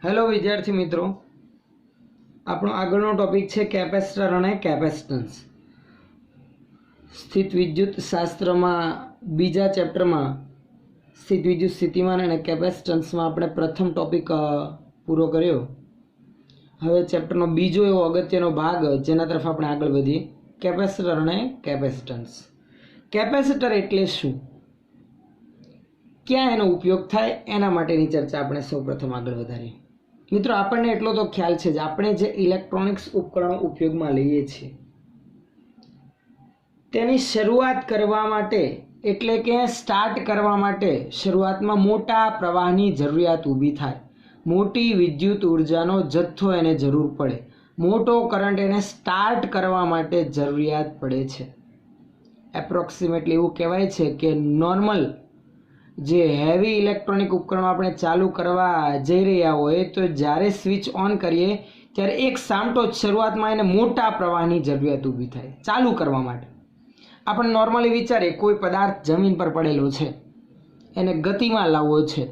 Hello विद्यार्थी मित्रों, આપણો આગળનો ટોપિક છે કેપેસિટર અને કેપેસિટન્સ। સ્થિત વિદ્યુત શાસ્ત્રમાં બીજા ચેપ્ટરમાં સ્થિત વિદ્યુત સ્થિતિમાન અને કેપેસિટન્સમાં આપણે પ્રથમ ટોપિક પૂરો કર્યો। હવે ચેપ્ટરનો બીજો એવો અગત્યનો ભાગ જેના તરફ આપણે આગળ વધીએ, કેપેસિટર અને કેપેસિટન્સ। કેપેસિટર એટલે શું, ક્યાં એનો ઉપયોગ થાય, એના માટેની ચર્ચા આપણે સૌપ્રથમ આગળ વધારીએ। મિત્રો, આપણને એટલો તો ખ્યાલ છે જ, આપણે જે ઇલેક્ટ્રોનિક્સ ઉપકરણો ઉપયોગમાં લઈએ છીએ તેની શરૂઆત કરવા માટે એટલે કે સ્ટાર્ટ કરવા માટે શરૂઆતમાં મોટા પ્રવાહની જરૂરિયાત ઊભી થાય, મોટી વિદ્યુત ઉર્જાનો જથ્થો એને જરૂર પડે, મોટો કરંટ એને સ્ટાર્ટ કરવા માટે જરૂરિયાત પડે છે। એપ્રોક્સિમેટલી એવું કહેવાય છે કે નોર્મલ જે હેવી ઇલેક્ટ્રોનિક ઉપકરણો આપણે ચાલુ કરવા જઈ રહ્યા હોય તો જ્યારે સ્વિચ ઓન કરીએ ત્યારે એક સામટો શરૂઆતમાં એને મોટા પ્રવાહની જરૂરિયાત ઊભી થાય ચાલુ કરવા માટે। આપણે નોર્મલી વિચારીએ કોઈ પદાર્થ જમીન પર પડેલો છે, એને ગતિમાં લાવવો છે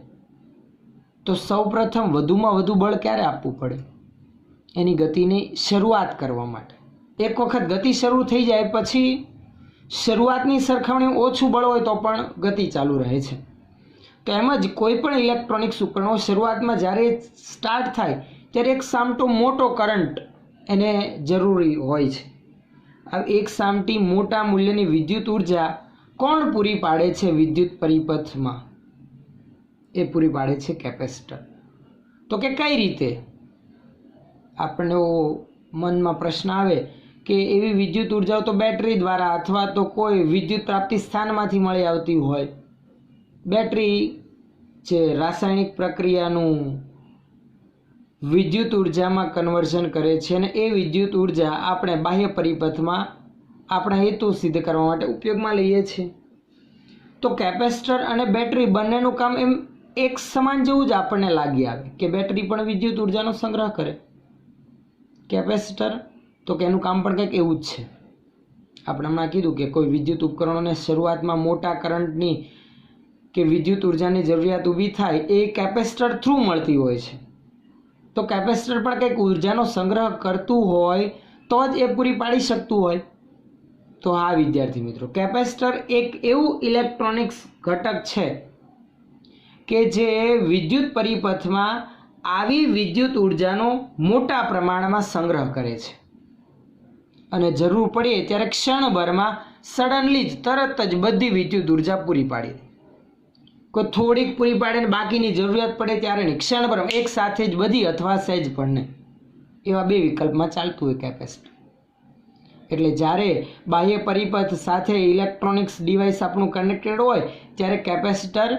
તો સૌપ્રથમ વધુમાં વધુ બળ ક્યારે આપવું પડે? એની ગતિની શરૂઆત કરવા માટે। એક વખત ગતિ શરૂ થઈ જાય પછી શરૂઆતની સરખામણી ઓછું બળ હોય તો પણ ગતિ ચાલુ રહે છે। તો એમ જ કોઈ પણ ઇલેક્ટ્રોનિક્સ ઉપકરણો શરૂઆતમાં જ્યારે સ્ટાર્ટ થાય ત્યારે એક સામટો મોટો કરંટ એને જરૂરી હોય છે। આ એક સામટી મોટા મૂલ્યની વિદ્યુત ઉર્જા કોણ પૂરી પાડે છે વિદ્યુત પરિપથમાં? એ પૂરી પાડે છે કેપેસિટર। તો કે કઈ રીતે? આપણને મનમાં પ્રશ્ન આવે કે એવી વિદ્યુત ઉર્જાઓ તો બેટરી દ્વારા અથવા તો કોઈ વિદ્યુત પ્રાપ્તિ સ્થાનમાંથી મળી આવતી હોય। બેટરી જે રાસાયણિક પ્રક્રિયાનું વિદ્યુત ઉર્જામાં કન્વર્ઝન કરે છે અને એ વિદ્યુત ઉર્જા આપણે બાહ્ય પરિપથમાં આપણા હેતુ સિદ્ધ કરવા માટે ઉપયોગમાં લઈએ છીએ। તો કેપેસિટર અને બેટરી બંનેનું કામ એમ એક સમાન જેવું જ આપણને લાગી આવે કે બેટરી પણ વિદ્યુત ઉર્જાનો સંગ્રહ કરે, કેપેસિટર તો કે એનું કામ પણ કંઈક એવું જ છે। આપણે હમણાં કીધું કે કોઈ વિદ્યુત ઉપકરણોને શરૂઆતમાં મોટા કરંટની કે વિદ્યુત ઉર્જાની જરૂરિયાત ઊભી થાય એ કેપેસિટર થ્રુ મળતી હોય છે। તો કેપેસિટર પણ કંઈક ઉર્જાનો સંગ્રહ કરતું હોય તો જ એ પૂરી પાડી શકતું હોય। તો હા વિદ્યાર્થી મિત્રો, કેપેસિટર એક એવું ઇલેક્ટ્રોનિક્સ ઘટક છે કે જે વિદ્યુત પરિપથમાં આવી વિદ્યુત ઉર્જાનો મોટા પ્રમાણમાં સંગ્રહ કરે છે અને જરૂર પડે ત્યારે ક્ષણભરમાં સડનલી જ તરત જ બધી વિદ્યુત ઉર્જા પૂરી પાડી દે। કોઈ થોડીક પૂરી પાડે ને બાકીની જરૂરિયાત પડે ત્યારે નહીં, ક્ષણભરમાં એક સાથે જ બધી અથવા સહેજ પણ નહીં, એવા બે વિકલ્પમાં ચાલતું હોય કેપેસિટર। એટલે જ્યારે બાહ્ય પરિપથ સાથે ઇલેક્ટ્રોનિક્સ ડિવાઇસ આપણું કનેક્ટેડ હોય ત્યારે કેપેસિટર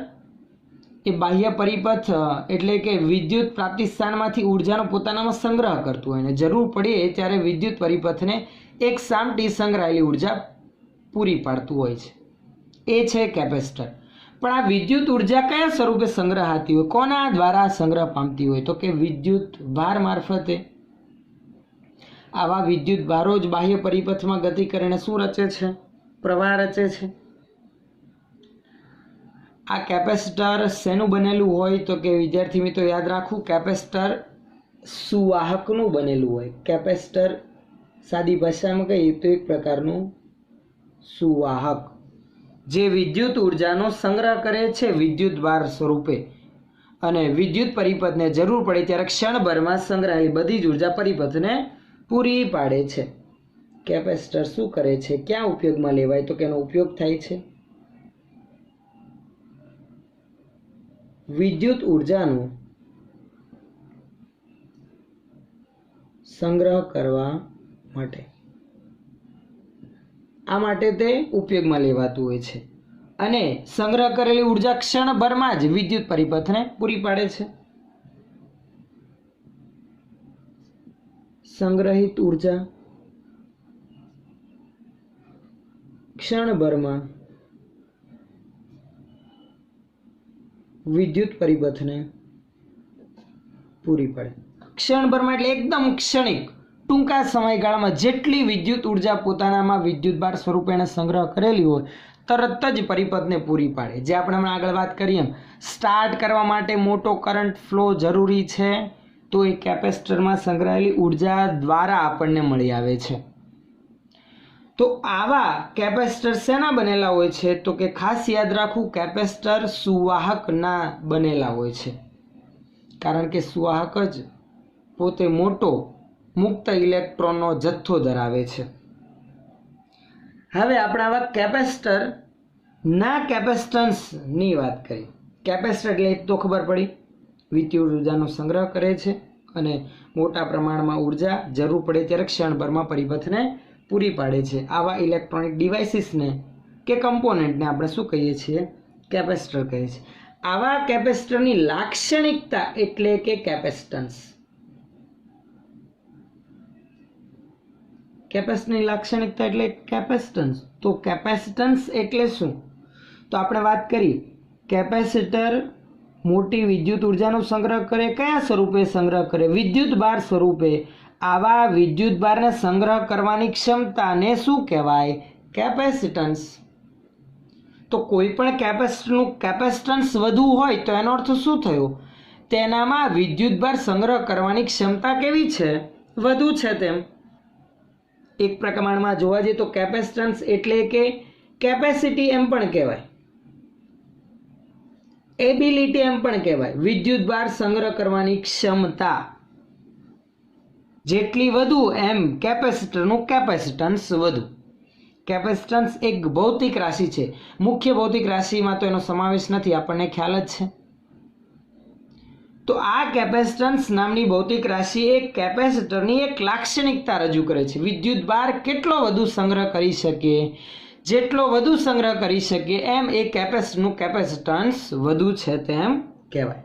એ બાહ્ય પરિપથ એટલે કે વિદ્યુત પ્રાપ્તિ સ્થાનમાંથી ઉર્જાનો પોતાનામાં સંગ્રહ કરતું હોય અને જરૂર પડે ત્યારે વિદ્યુત પરિપથને એક સામટી સંગ્રહાયેલી ઉર્જા પૂરી પાડતું હોય છે, એ છે કેપેસિટર। પણ આ વિદ્યુત ઉર્જા કયા સ્વરૂપે સંગ્રહાતી હોય, કોના દ્વારા સંગ્રહ પામતી હોય? તો કે વિદ્યુત ભાર મારફતે। આવા વિદ્યુત ભારો જ બાહ્ય પરિપથમાં ગતિ કરીને શું રચે છે? પ્રવાહ રચે છે। આ કેપેસિટર શેનું બનેલું હોય? તો કે વિદ્યાર્થી મિત્રો યાદ રાખવું, કેપેસિટર સુવાહકનું બનેલું હોય। કેપેસિટર સાદી ભાષામાં કહીએ તો એક પ્રકારનું સુવાહક જે વિદ્યુત ઉર્જાનો સંગ્રહ કરે છે વિદ્યુત ભાર સ્વરૂપે અને વિદ્યુત પરિપથને જરૂર પડે ત્યારે ક્ષણભરમાં સંગ્રહાયેલી બધી જ ઉર્જા પરિપથને પૂરી પાડે છે। કેપેસિટર શું કરે છે, ક્યાં ઉપયોગમાં લેવાય? તો કે એનો ઉપયોગ થાય છે વિદ્યુત ઉર્જાનો સંગ્રહ કરવા માટે। આ માટે તે ઉપયોગમાં લેવાતું હોય છે અને સંગ્રહ કરેલી ઉર્જા ક્ષણભરમાં જ વિદ્યુત પરિપથને પૂરી પાડે છે। સંગ્રહિત ઉર્જા ક્ષણભરમાં વિદ્યુત પરિપથને પૂરી પાડે। ક્ષણભરમાં એટલે એકદમ ક્ષણિક, ટૂંકા સમયગાળામાં જેટલી વિદ્યુત ઉર્જા પોતાનામાં વિદ્યુત ભાર સ્વરૂપે એને સંગ્રહ કરેલી હોય તરત જ પરિપથને પૂરી પાડે। જે આપણે હમણાં આગળ વાત કરી એમ સ્ટાર્ટ કરવા માટે મોટો કરંટ ફ્લો જરૂરી છે તો એ કેપેસિટરમાં સંગ્રહાયેલી ઉર્જા દ્વારા આપણને મળી આવે છે. તો આવા કેપેસિટર શેના બનેલા હોય છે? તો કે ખાસ યાદ રાખવું, કેપેસિટર સુવાહકના બનેલા હોય છે, કારણ કે સુવાહક જ પોતે મોટો મુક્ત ઇલેક્ટ્રોનનો જથ્થો ધરાવે છે. હવે આપણે આવા કેપેસિટરના કેપેસિટન્સની વાત કરીએ. કેપેસિટર એટલે તો ખબર પડી, વિદ્યુત ઉર્જાનો સંગ્રહ કરે છે અને મોટા પ્રમાણમાં ઉર્જા જરૂર પડે ત્યારે ક્ષણભરમાં પરિપથને પૂરી પાડે છે. આવા ઇલેક્ટ્રોનિક ડિવાઇસીસને કે કમ્પોનન્ટને આપણે શું કહીએ છીએ? કેપેસિટર કહીએ છીએ. આવા કેપેસિટરની લાક્ષણિકતા એટલે કે કેપેસિટન્સ. કેપેસિટરની લાક્ષણિકતા એટલે કેપેસિટન્સ. તો કેપેસિટન્સ એટલે શું? તો આપણે વાત કરી, કેપેસિટર મોટી વિદ્યુત ઉર્જાનો સંગ્રહ કરે. કયા સ્વરૂપે સંગ્રહ કરે? વિદ્યુત ભાર સ્વરૂપે. આવા વિદ્યુત ભારને સંગ્રહ કરવાની ક્ષમતાને શું કહેવાય? કેપેસિટન્સ. તો કોઈ પણ કેપેસિટરનું કેપેસિટન્સ વધુ હોય તો એનો અર્થ શું થયો? તેનામાં વિદ્યુત ભાર સંગ્રહ કરવાની ક્ષમતા કેવી છે? વધુ છે તેમ. એક પ્રમાણમાં જોવા જઈએ તો કેપેસિટન્સ એટલે કે કેપેસિટી એમ પણ કહેવાય, એબિલિટી એમ પણ કહેવાય. વિદ્યુત ભાર સંગ્રહ કરવાની ક્ષમતા જેટલી વધુ એમ કેપેસિટરનું કેપેસિટન્સ વધુ. કેપેસિટન્સ એક ભૌતિક રાશિ છે. મુખ્ય ભૌતિક રાશિમાં તો એનો સમાવેશ નથી, આપણને ખ્યાલ જ છે. તો આ કેપેસિટન્સ નામની ભૌતિક રાશિ એક કેપેસિટરની એક લાક્ષણિકતા રજૂ કરે છે. વિદ્યુત ભાર કેટલો વધુ સંગ્રહ કરી શકે, જેટલો વધુ સંગ્રહ કરી શકે એમ એ કેપેસિટરનું કેપેસિટન્સ વધુ છે તેમ કહેવાય.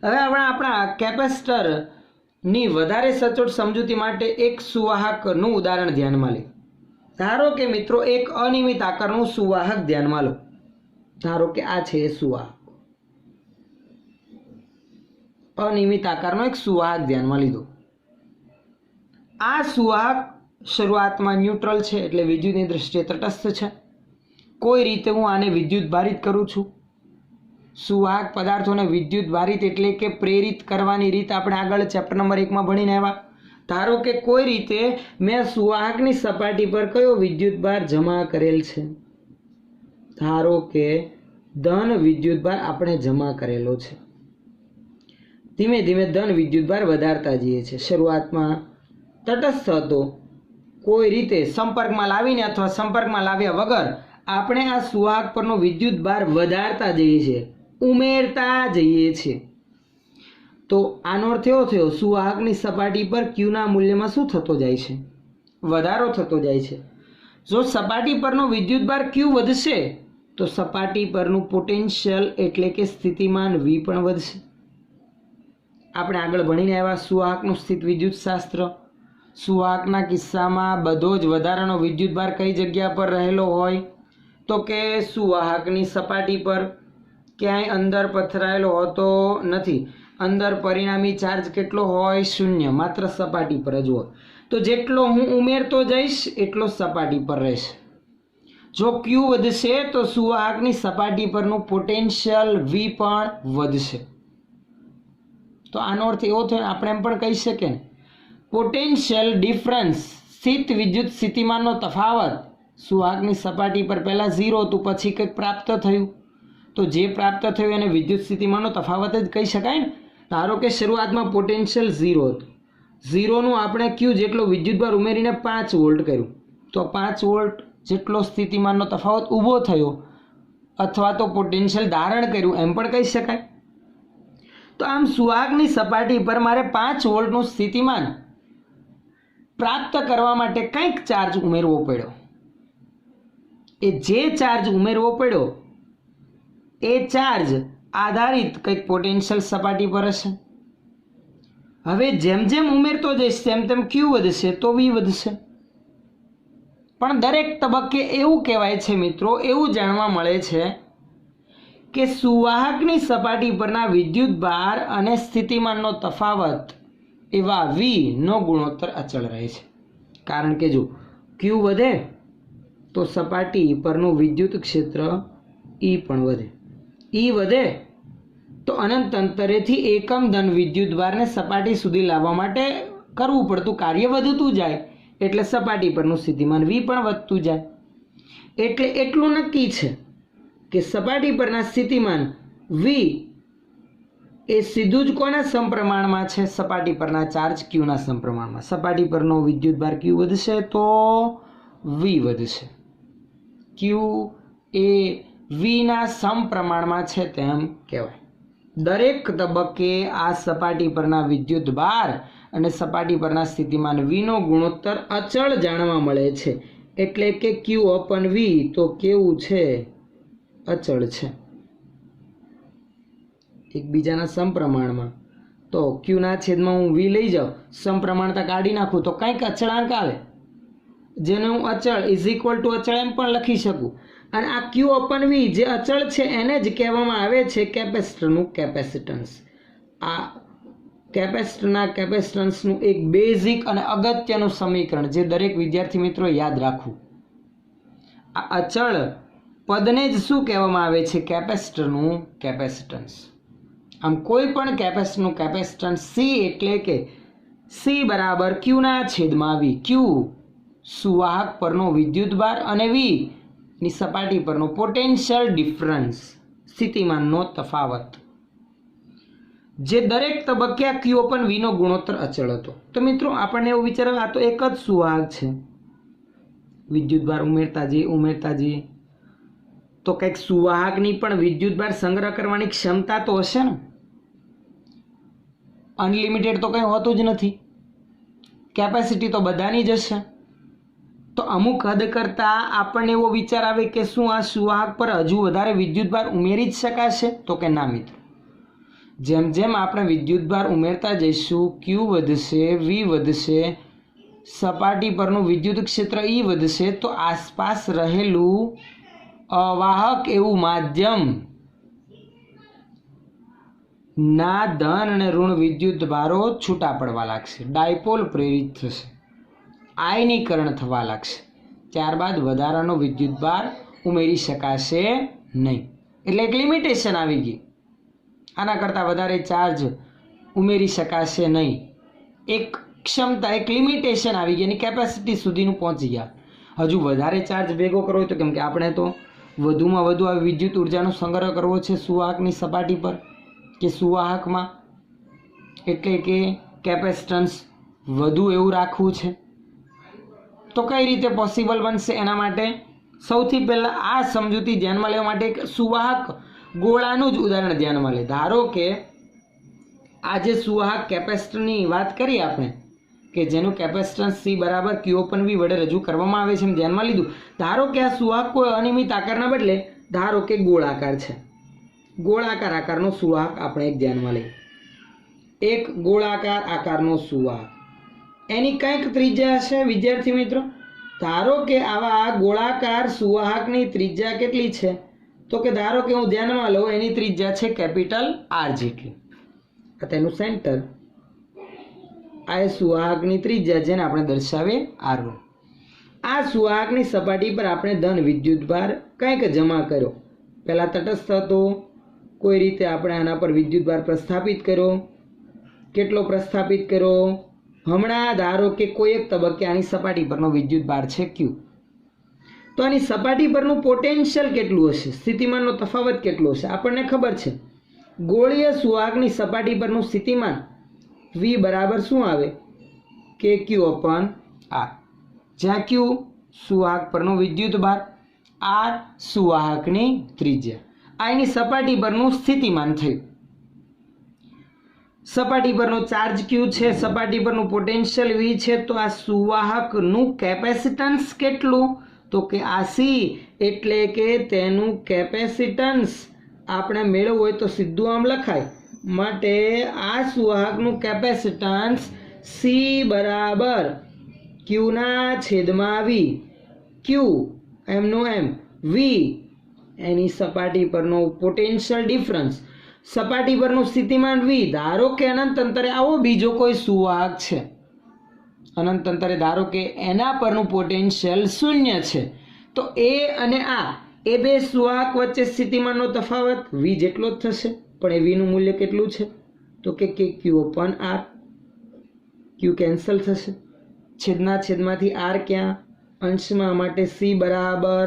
હવે આપણે આપણા કેપેસિટરની વધારે સચોટ સમજૂતી માટે એક સુવાહકનું ઉદાહરણ ધ્યાનમાં લઈએ. ધારો કે મિત્રો એક અનિયમિત આકારનું સુવાહક ધ્યાનમાં લો. ધારો કે આ છે એ સુવાહક, અનિયમિત આકારનો એક સુવાહક ધ્યાનમાં લીધો. આ સુવાહક શરૂઆતમાં ન્યુટ્રલ છે, એટલે વિદ્યુતની દ્રષ્ટિએ તટસ્થ છે. કોઈ રીતે હું આને વિદ્યુત ભારિત કરું છું. સુવાહક પદાર્થોને વિદ્યુત ભારિત એટલે કે પ્રેરિત કરવાની રીત આપણે આગળ ચેપ્ટર નંબર 1 માં ભણીને આવ્યા. ધારો કે કોઈ રીતે મેં સુવાહકની સપાટી પર કયો વિદ્યુત ભાર જમા કરેલ છે? ધારો કે ધન વિદ્યુત ભાર આપણે જમા કરેલો છે. ધીમે ધીમે ધન વિદ્યુત ભાર વધારતા જઈએ છીએ. શરૂઆતમાં તટસ્થ હતો, કોઈ રીતે સંપર્કમાં લાવીને અથવા સંપર્કમાં લાવ્યા વગર આપણે આ સુવાહક પરનો વિદ્યુત ભાર વધારતા જઈએ છીએ, ઉમેરતા જઈએ છીએ. તો આનો અર્થ એવો થયો, સુવાહકની સપાટી પર ક્યુના મૂલ્યમાં શું થતો જાય છે? વધારો થતો જાય છે. જો સપાટી પરનો વિદ્યુત ભાર ક્યુ વધશે તો સપાટી પરનું પોટેન્શિયલ એટલે કે સ્થિતિમાન વી પણ વધશે. આપણે આગળ ભણીને આવ્યા સુવાહકનું સ્થિત વિદ્યુત શાસ્ત્ર. સુવાહકના કિસ્સામાં બધો જ વધારાનો વિદ્યુત ભાર કઈ જગ્યા પર રહેલો હોય? તો કે સુવાહકની સપાટી પર. ક્યાંય અંદર પથરાયેલો હોતો નથી. અંદર પરિણામી ચાર્જ કેટલો હોય? શૂન્ય, માત્ર સપાટી પર જ હોય. તો જેટલો હું ઉમેરતો જઈશ એટલો સપાટી પર રહેશે. જો ક્યુ વધશે તો સુવાહકની સપાટી પરનું પોટેન્શિયલ વી પણ વધશે. તો આનો અર્થ એવો થયો, આપણે એમ પણ કહી શકીએ ને, પોટેન્શિયલ ડિફરન્સ, સ્થિત વિદ્યુત સ્થિતિમાનનો તફાવત સુવાહકની સપાટી પર પહેલાં 0 હતું, પછી કંઈક પ્રાપ્ત થયું. તો જે પ્રાપ્ત થયું એને વિદ્યુત સ્થિતિમાનનો તફાવત જ કહી શકાય ને. ધારો કે શરૂઆતમાં પોટેન્શિયલ 0 હતું, 0નું આપણે ક્યુ જેટલો વિદ્યુતભાર ઉમેરીને 5 વોલ્ટ કર્યું, તો 5 વોલ્ટ જેટલો સ્થિતિમાનનો તફાવત ઊભો થયો, અથવા તો પોટેન્શિયલ ધારણ કર્યું એમ પણ કહી શકાય. તો આમ સુવાહકની સપાટી પર મારે 5 વોલ્ટનું સ્થિતિમાન પ્રાપ્ત કરવા માટે કંઈક ચાર્જ ઉમેરવો પડ્યો. એ જે ચાર્જ ઉમેરવો પડ્યો એ ચાર્જ આધારિત કંઈક પોટેન્શિયલ સપાટી પર હશે. હવે જેમ જેમ ઉમેરતો જઈશ તેમ તેમ ક્યુ વધશે તો વી વધશે. પણ દરેક તબક્કે એવું કહેવાય છે મિત્રો, એવું જાણવા મળે છે કે સુવાહકની સપાટી પરના વિદ્યુત ભાર અને સ્થિતિમાનનો તફાવત એવા વી નો ગુણોત્તર અચળ રહે છે. કારણ કે જો ક્યુ વધે તો સપાટી પરનું વિદ્યુત ક્ષેત્ર ઈ પણ વધે, ઈ વધે તો અનંત અંતરેથી એકમ ધન વિદ્યુતભારને સપાટી સુધી લાવવા માટે કરવું પડતું કાર્ય વધતું જાય, એટલે સપાટી પરનું સ્થિતિમાન v પણ વધતું જાય. એટલે એટલું નક્કી છે કે સપાટી પરના સ્થિતિમાન v એ સીધું જ કોના સમપ્રમાણમાં છે? સપાટી પરના ચાર્જ q ના સમપ્રમાણમાં. સપાટી પરનો વિદ્યુતભાર q વધશે તો v વધશે. q એ v ના સમપ્રમાણમાં છે તેમ કહેવાય. દરેક તબક્કે આ સપાટી પરના વિદ્યુતભાર અને સપાટી પરના સ્થિતિમાન v નો ગુણોત્તર અચળ જાણવા મળે છે. એટલે કે q/v તો કેવું છે? અચળ છે, એકબીજાના સમપ્રમાણમાં. તો q ના છેદમાં હું v લઈ જાઉં, સમપ્રમાણતા કાઢી નાખું તો કંઈક અચળાંક આવે, જેને હું અચળ = અચળ એમ પણ લખી શકું. અને આ q/v જે અચળ છે એને જ કહેવામાં આવે છે કેપેસિટરનું કેપેસિટન્સ. આ કેપેસિટરના કેપેસિટન્સનું એક બેઝિક અને અગત્યનું સમીકરણ જે દરેક વિદ્યાર્થી મિત્રો યાદ રાખવું. આ અચળ પદને જ શું કહેવામાં આવે છે? કેપેસિટરનું કેપેસિટન્સ. આમ કોઈ પણ કેપેસિટરનું કેપેસિટન્સ c એટલે કે c બરાબર q ના છેદમાં v. q સુવાહક પરનો વિદ્યુતભાર અને v ની સપાટી પરનો પોટેન્શિયલ ડિફરન્સ, સ્થિતિમાનનો તફાવત. જે દરેક તબક્કે q/v નો ગુણોત્તર અચળ હતો. તો મિત્રો આપણને એવું વિચારવા, આ તો એક જ સુવાહક છે, વિદ્યુતભાર ઉમેરતા જઈએ તો કંઈક સુવાહકની પણ વિદ્યુતભાર સંગ્રહ કરવાની ક્ષમતા તો હશે ને? અનલિમિટેડ તો કંઈ હોતું જ નથી. કેપેસિટી તો બધાની જ હશે. તો અમુક હદ કરતાં આપણને એવો વિચાર આવે કે શું આ સુવાહક પર હજુ વધારે વિદ્યુતભાર ઉમેરી જ શકાશે? તો કે ના મિત્રો. જેમ જેમ આપણે વિદ્યુતભાર ઉમેરતા જઈશું q વધશે, v વધશે, સપાટી પરનું વિદ્યુત ક્ષેત્ર E વધશે, તો આસપાસ રહેલું અવાહક એવું માધ્યમ ના ધન અને ઋણ વિદ્યુતભારો છૂટા પડવા લાગશે, ડાયપોલ પ્રેરિત થશે, આયનીકરણ થવા લાગશે. ત્યારબાદ વધારાનો વિદ્યુતભાર ઉમેરી શકાશે નહીં. એટલે એક લિમિટેશન આવી ગઈ. આના કરતાં વધારે ચાર્જ ઉમેરી શકાશે નહીં. એક ક્ષમતા, એક લિમિટેશન આવી ગઈ અને કેપેસિટી સુધીનું પહોંચી ગયા. હજુ વધારે ચાર્જ ભેગો કરવો હોય તો, કેમ કે આપણે તો વધુમાં વધુ આ વિદ્યુત ઉર્જાનો સંગ્રહ કરવો છે સુવાહકની સપાટી પર કે સુવાહકમાં, એટલે કે કેપેસિટન્સ વધુ એવું રાખવું છે. તો કઈ રીતે પોસિબલ બનશે? એના માટે સૌથી પહેલાં આ સમજૂતી ધ્યાનમાં લેવા માટે એક સુવાહક ગોળાનું જ ઉદાહરણ ધ્યાનમાં લે. ધારો કે આ જે સુવાહક કેપેસિટરની વાત કરી આપણે, કે જેનું કેપેસિટન્સ c બરાબર q/v વડે રજૂ કરવામાં આવે છે એમ ધ્યાનમાં લીધું. ધારો કે આ સુવાહક કોઈ અનિયમિત આકારના બદલે ધારો કે ગોળાકાર છે. ગોળાકાર આકારનો સુવાહક આપણે એક ધ્યાનમાં લઈએ. એક ગોળાકાર આકારનો સુવાહક, એની કંઈક ત્રિજ્યા હશે વિદ્યાર્થી મિત્રો. ધારો કે આવા ગોળાકાર સુવાહકની ત્રિજ્યા કેટલી છે? તો કે ધારો કે હું ધ્યાનમાં લઉં એની ત્રિજ્યા છે કેપિટલ R જેટલી. આ તેનું સેન્ટર, આ સુવાહકની ત્રિજ્યા જેને આપણે દર્શાવીએ R1. આ સુવાહકની સપાટી પર આપણે ધન વિદ્યુતભાર કંઈક જમા કર્યો. પહેલાં તટસ્થ હતો, કોઈ રીતે આપણે આના પર વિદ્યુતભાર પ્રસ્થાપિત કર્યો. કેટલો પ્રસ્થાપિત કર્યો? હમણાં ધારો કે કોઈ એક તબક્કે આની સપાટી પરનો વિદ્યુતભાર છે q. તો આની સપાટી પરનું પોટેન્શિયલ કેટલું હશે? સ્થિતિમાનનો તફાવત કેટલો હશે? આપણને ખબર છે ગોળીય સુવાહકની સપાટી પરનું સ્થિતિમાન v બરાબર શું આવે? કે q/r. જ્યાં q સુવાહક પરનો વિદ્યુતભાર, r સુવાહકની ત્રિજ્યા. આ એની સપાટી પરનું સ્થિતિમાન થયું. સપાટી પરનો ચાર્જ q છે, સપાટી પરનું પોટેન્શિયલ v છે. તો આ સુવાહકનું કેપેસિટન્સ કેટલું? તો કે આ c એટલે કે તેનું કેપેસિટન્સ આપણે મેળવવું હોય તો સીધું આમ લખાય. માટે આ સુવાહકનું કેપેસિટન્સ c બરાબર q ના છેદમાં v. q એમનું એમ, v એની સપાટી પરનો પોટેન્શિયલ ડિફરન્સ, સપાટી પરનું સ્થિતિમાન v. ધારો કે અનંત અંતરે આવો બીજો કોઈ સુવાહક છે, અનંત અંતરે ધારો કે એના પરનું પોટેન્શિયલ 0 છે, તો એ અને આ એ બે સુવાહક વચ્ચે સ્થિતિમાનનો તફાવત v જેટલો જ થશે. પણ એ વીનું મૂલ્ય કેટલું છે તો કે ક્યુ અપન આર. ક્યુ કેન્સલ થશે, છેદના છેદમાંથી આર ક્યાં અંશમાં, માટે સી બરાબર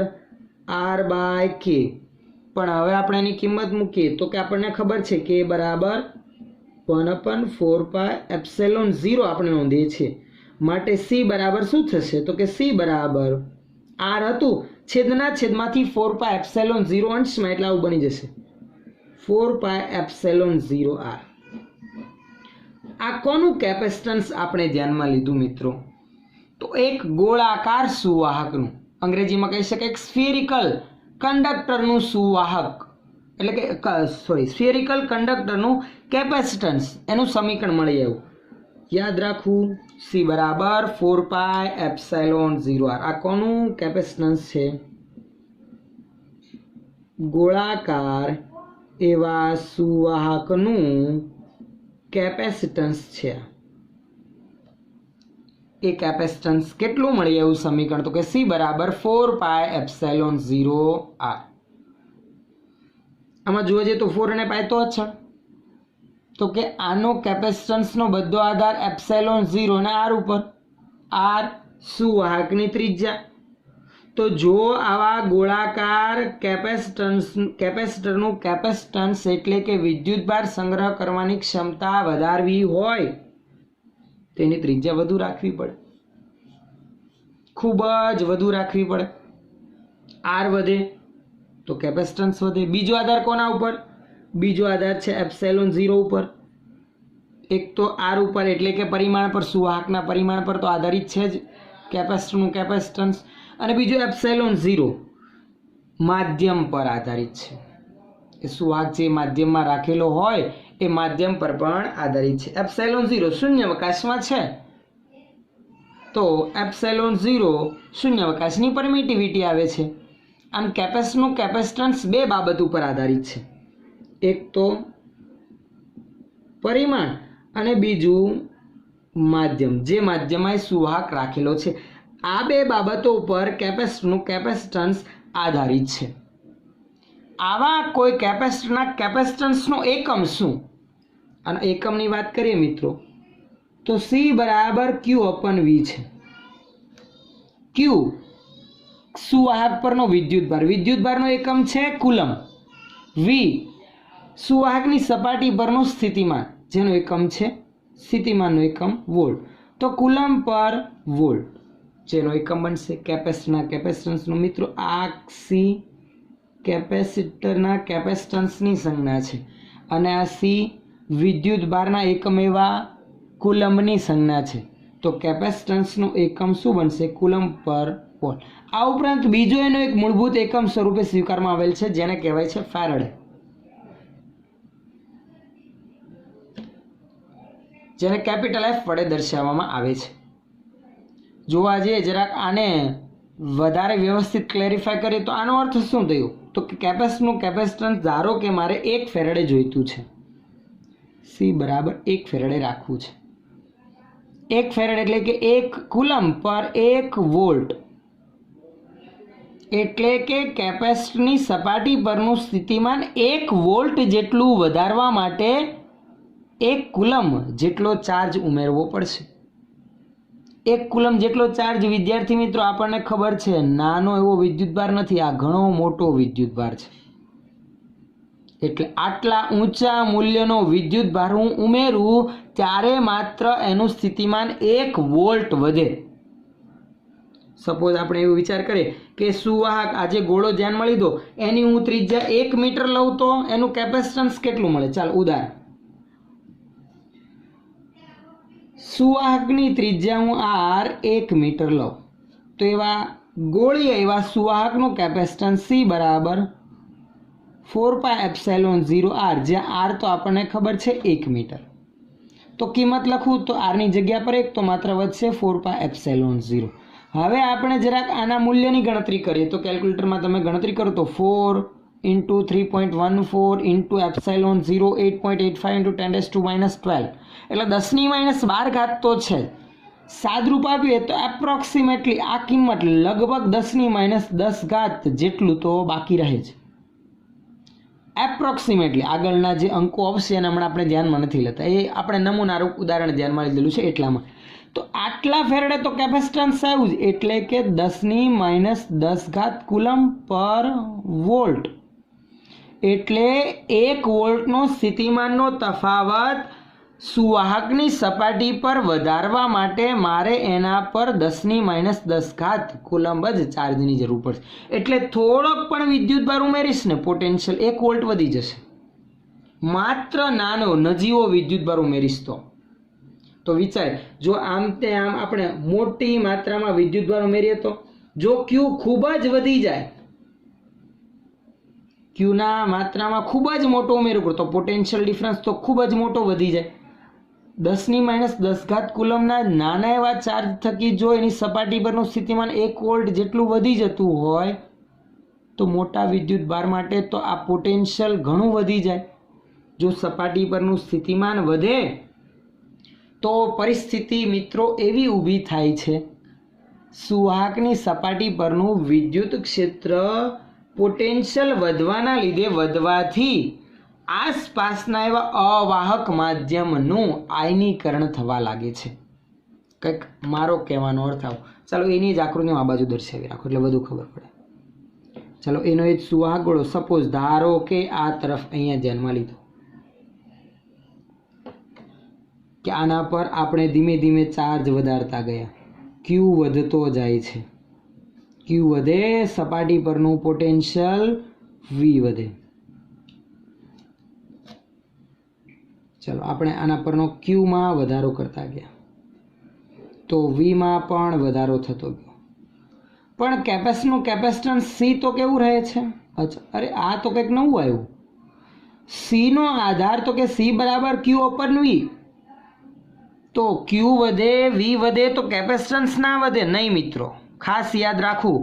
આર બાય કે. પણ હવે આપણે એની કિંમત મૂકીએ તો કે આપણને ખબર છે કે બરાબર 1/4πε0 આપણે નોંધીએ છીએ, માટે સી બરાબર શું થશે તો કે સી બરાબર આર હતું છેદના છેદમાંથી 4πε0 અંશમાં, એટલે આવું બની જશે 4πε0 આર. આ કોનું કેપેસિટન્સ આપણે ધ્યાનમાં લીધું મિત્રો તો એક ગોળાકાર સુવાહકનું, અંગ્રેજીમાં કહી શકાય સ્ફેરિકલ કંડક્ટરનું સુવાહક, એટલે કે સ્ફેરિકલ કંડક્ટરનું કેપેસિટન્સ, એનું સમીકરણ મળી આવ્યું. યાદ રાખવું સી બરાબર 4πε0 આર. આ કોનું કેપેસિટન્સ છે? ગોળાકાર એવા સુવાહકનું કેપેસિટન્સ છે. એ કેપેસિટન્સ કેટલું મળી એવું સમીકરણ તો કે સી બરાબર 4πε0 આર. આમાં જોવા જઈએ તો 4 અને પાય તો અચળ, તો કે આનો કેપેસિટન્સનો બધો આધાર ε0 અને આર ઉપર. આર સુવાહકની ત્રિજ્યા. તો જો આવા ગોળાકાર કેપેસિટરનું કેપેસિટન્સ એટલે કે વિદ્યુતભાર સંગ્રહ કરવાની ક્ષમતા વધારવી હોય તેની ત્રિજ્યા વધુ રાખવી પડે, ખૂબ જ વધુ રાખવી પડે. આર વધે તો કેપેસિટન્સ વધે. બીજો આધાર કોના ઉપર? બીજો આધાર છે ε0 ઉપર. એક તો આર ઉપર એટલે કે પરિમાણ પર, સુવાહકના પરિમાણ પર તો આધારિત છે જ કેપેસિટરનું કેપેસિટન્સ, અને બીજું ε0 માધ્યમ પર આધારિત છે. એ સુવાહક જે માધ્યમમાં રાખેલો હોય એ માધ્યમ પર પણ આધારિત છે. ε0 શૂન્યાવકાશમાં છે તો ε0 શૂન્યાવકાશની પરમિટિવિટી આવે છે. આમ કેપેસિટરનું કેપેસિટન્સ બે બાબત ઉપર આધારિત છે, એક તો પરિમાણ અને બીજું માધ્યમ, જે માધ્યમમાં સુવાહક રાખેલો છે. આ બે બાબતો ઉપર કેપેસિટરનું કેપેસિટન્સ આધારિત છે. આવા કોઈ કેપેસિટરના કેપેસિટન્સનો એકમ શું? અને એકમની વાત કરીએ મિત્રો તો સી બરાબર ક્યુ અપન વી છે. ક્યુ સુવાહક પરનો વિદ્યુતભાર, વિદ્યુતભારનો એકમ છે કુલમ. વી સુવાહકની સપાટી પરનું સ્થિતિમાન, જેનો એકમ છે સ્થિતિમાનનો એકમ વોલ્ટ. તો કુલમ પર વોલ્ટ જેનો એકમ બનશે કેપેસિટરના કેપેસિટન્સનો. મિત્રો આ સી કેપેસિટરના કેપેસિટન્સની સંજ્ઞા છે અને આ સી વિદ્યુતભારના એકમ એવા કુલમની સંજ્ઞા છે. તો કેપેસિટન્સનું એકમ શું બનશે? કુલમ પર વોલ્ટ. આ ઉપરાંત બીજો એનો એક મૂળભૂત એકમ સ્વરૂપે સ્વીકારવામાં આવેલ છે જેને કહેવાય છે ફેરેડે, જેને કેપિટલ એફ વડે દર્શાવવામાં આવે છે. જોવા જઈએ જરાક આને વધારે વ્યવસ્થિત ક્લેરિફાય કરીએ તો આનો અર્થ શું થયો તો કે કેપેસિટરનું કેપેસિટન્સ ધારો કે મારે 1 ફેરેડે જોઈતું છે, સી બરાબર 1 ફેરેડે રાખવું છે. 1 ફેરેડ એટલે કે 1 કુલમ પર 1 વોલ્ટ, એટલે કે કેપેસિટરની સપાટી પરનું સ્થિતિમાન 1 વોલ્ટ જેટલું વધારવા માટે 1 કુલમ જેટલો ચાર્જ ઉમેરવો પડશે. 1 કુલમ જેટલો ચાર્જ વિદ્યાર્થી મિત્રો આપણને ખબર છે નાનો એવો વિદ્યુતભાર નથી, આ ઘણો મોટો વિદ્યુતભાર છે. એટલે આટલા ઊંચા મૂલ્યનો વિદ્યુતભાર હું ઉમેરું ત્યારે માત્ર એનું સ્થિતિમાન 1 વોલ્ટ વધે. સપોઝ આપણે એવો વિચાર કરીએ કે સુવાહક આજે ગોળો ધ્યાનમાં લીધો, એની હું ત્રિજ્યા 1 મીટર લઉં તો એનું કેપેસિટન્સ કેટલું મળે? ચાલો ઉદાહરણ, સુવાહકની ત્રિજ્યા હું આર 1 મીટર લઉં તો એવા ગોળીય એવા સુવાહકનું કેપેસિટન્સ સી બરાબર 4πε0 આર, જ્યાં આર તો આપણને ખબર છે 1 મીટર. તો કિંમત લખું તો આરની જગ્યા પર 1 તો માત્ર વધશે 4πε0. હવે આપણે જરાક આના મૂલ્યની ગણતરી કરીએ તો કેલ્ક્યુલેટરમાં તમે ગણતરી કરો તો 4 into 3.14 into ε0 8.85 into 10⁻⁻12 એટલે 10⁻12 તો છે. સાદરૂપ આપીએ તો એપ્રોક્સિમેટલી આ કિંમત લગભગ 10⁻10 જેટલું તો બાકી રહે છે. એપ્રોક્સિમેટલી આગળના જે અંકો આવશે એને હમણાં આપણે ધ્યાનમાં નથી લેતા, એ આપણે નમૂનારૂપ ઉદાહરણ ધ્યાનમાં લીધેલું છે એટલામાં. તો આટલા ફેરડે તો કેપેસિટન્સ આવ્યું જ, એટલે કે 10⁻10 કુલમ પર વોલ્ટ, એટલે 1 વોલ્ટનો સ્થિતિમાનનો તફાવત સુવાહકની સપાટી પર વધારવા માટે મારે એના પર 10⁻10 કુલંબ જ ચાર્જની જરૂર પડશે. એટલે થોડોક પણ વિદ્યુતભાર ઉમેરીશ ને પોટેન્શિયલ 1 વોલ્ટ વધી જશે. માત્ર નાનો નજીવો વિદ્યુતભાર ઉમેરીશ તો વિચાર, જો આમ તે આમ આપણે મોટી માત્રામાં વિદ્યુતભાર ઉમેરીએ તો જો ક્યુ ખૂબ જ વધી જાય, ક્યુના માત્રામાં ખૂબ જ મોટો ઉમેરો કરો તો પોટેન્શિયલ ડિફરન્સ તો ખૂબ જ મોટો વધી જાય. 10⁻10 કુલમના નાના એવા ચાર્જ થકી જો એની સપાટી પરનું સ્થિતિમાન 1 વોલ્ટ જેટલું વધી જતું હોય તો મોટા વિદ્યુત ભાર માટે તો આ પોટેન્શિયલ ઘણું વધી જાય. જો સપાટી પરનું સ્થિતિમાન વધે તો પરિસ્થિતિ મિત્રો એવી ઊભી થાય છે, સુવાહકની સપાટી પરનું વિદ્યુત ક્ષેત્ર પોટેન્શિયલ વધવાના લીધે વધવાથી આસપાસના એવા અવાહક માધ્યમનું આયનીકરણ થવા લાગે છે. કંઈક મારો કહેવાનો અર્થ આવો. ચાલો એની જ આકૃતિઓ આ બાજુ દર્શાવી રાખો એટલે બધું ખબર પડે. ચાલો એનો એક સુવાહક ગોળો સપોઝ ધારો કે આ તરફ અહીંયા ધ્યાનમાં લીધો કે આના પર આપણે ધીમે ધીમે ચાર્જ વધારતા ગયા, ક્યુ વધતો જાય છે, ક્યુ વધે, સપાટી પરનું પોટેન્શિયલ વી વધે. ચલો આપણે આના પરનો ક્યુમાં વધારો કરતા ગયા તો વીમાં પણ વધારો થતો ગયો, પણ કેપેસિટન્સ સી તો કેવું રહે છે? અચ્છા, અરે આ તો કંઈક નવું આવ્યું. સી નો આધાર તો કે સી બરાબર ક્યુ અપન વી, તો ક્યુ વધે વી વધે તો કેપેસિટન્સ ના વધે નહીં મિત્રો. ખાસ યાદ રાખવું,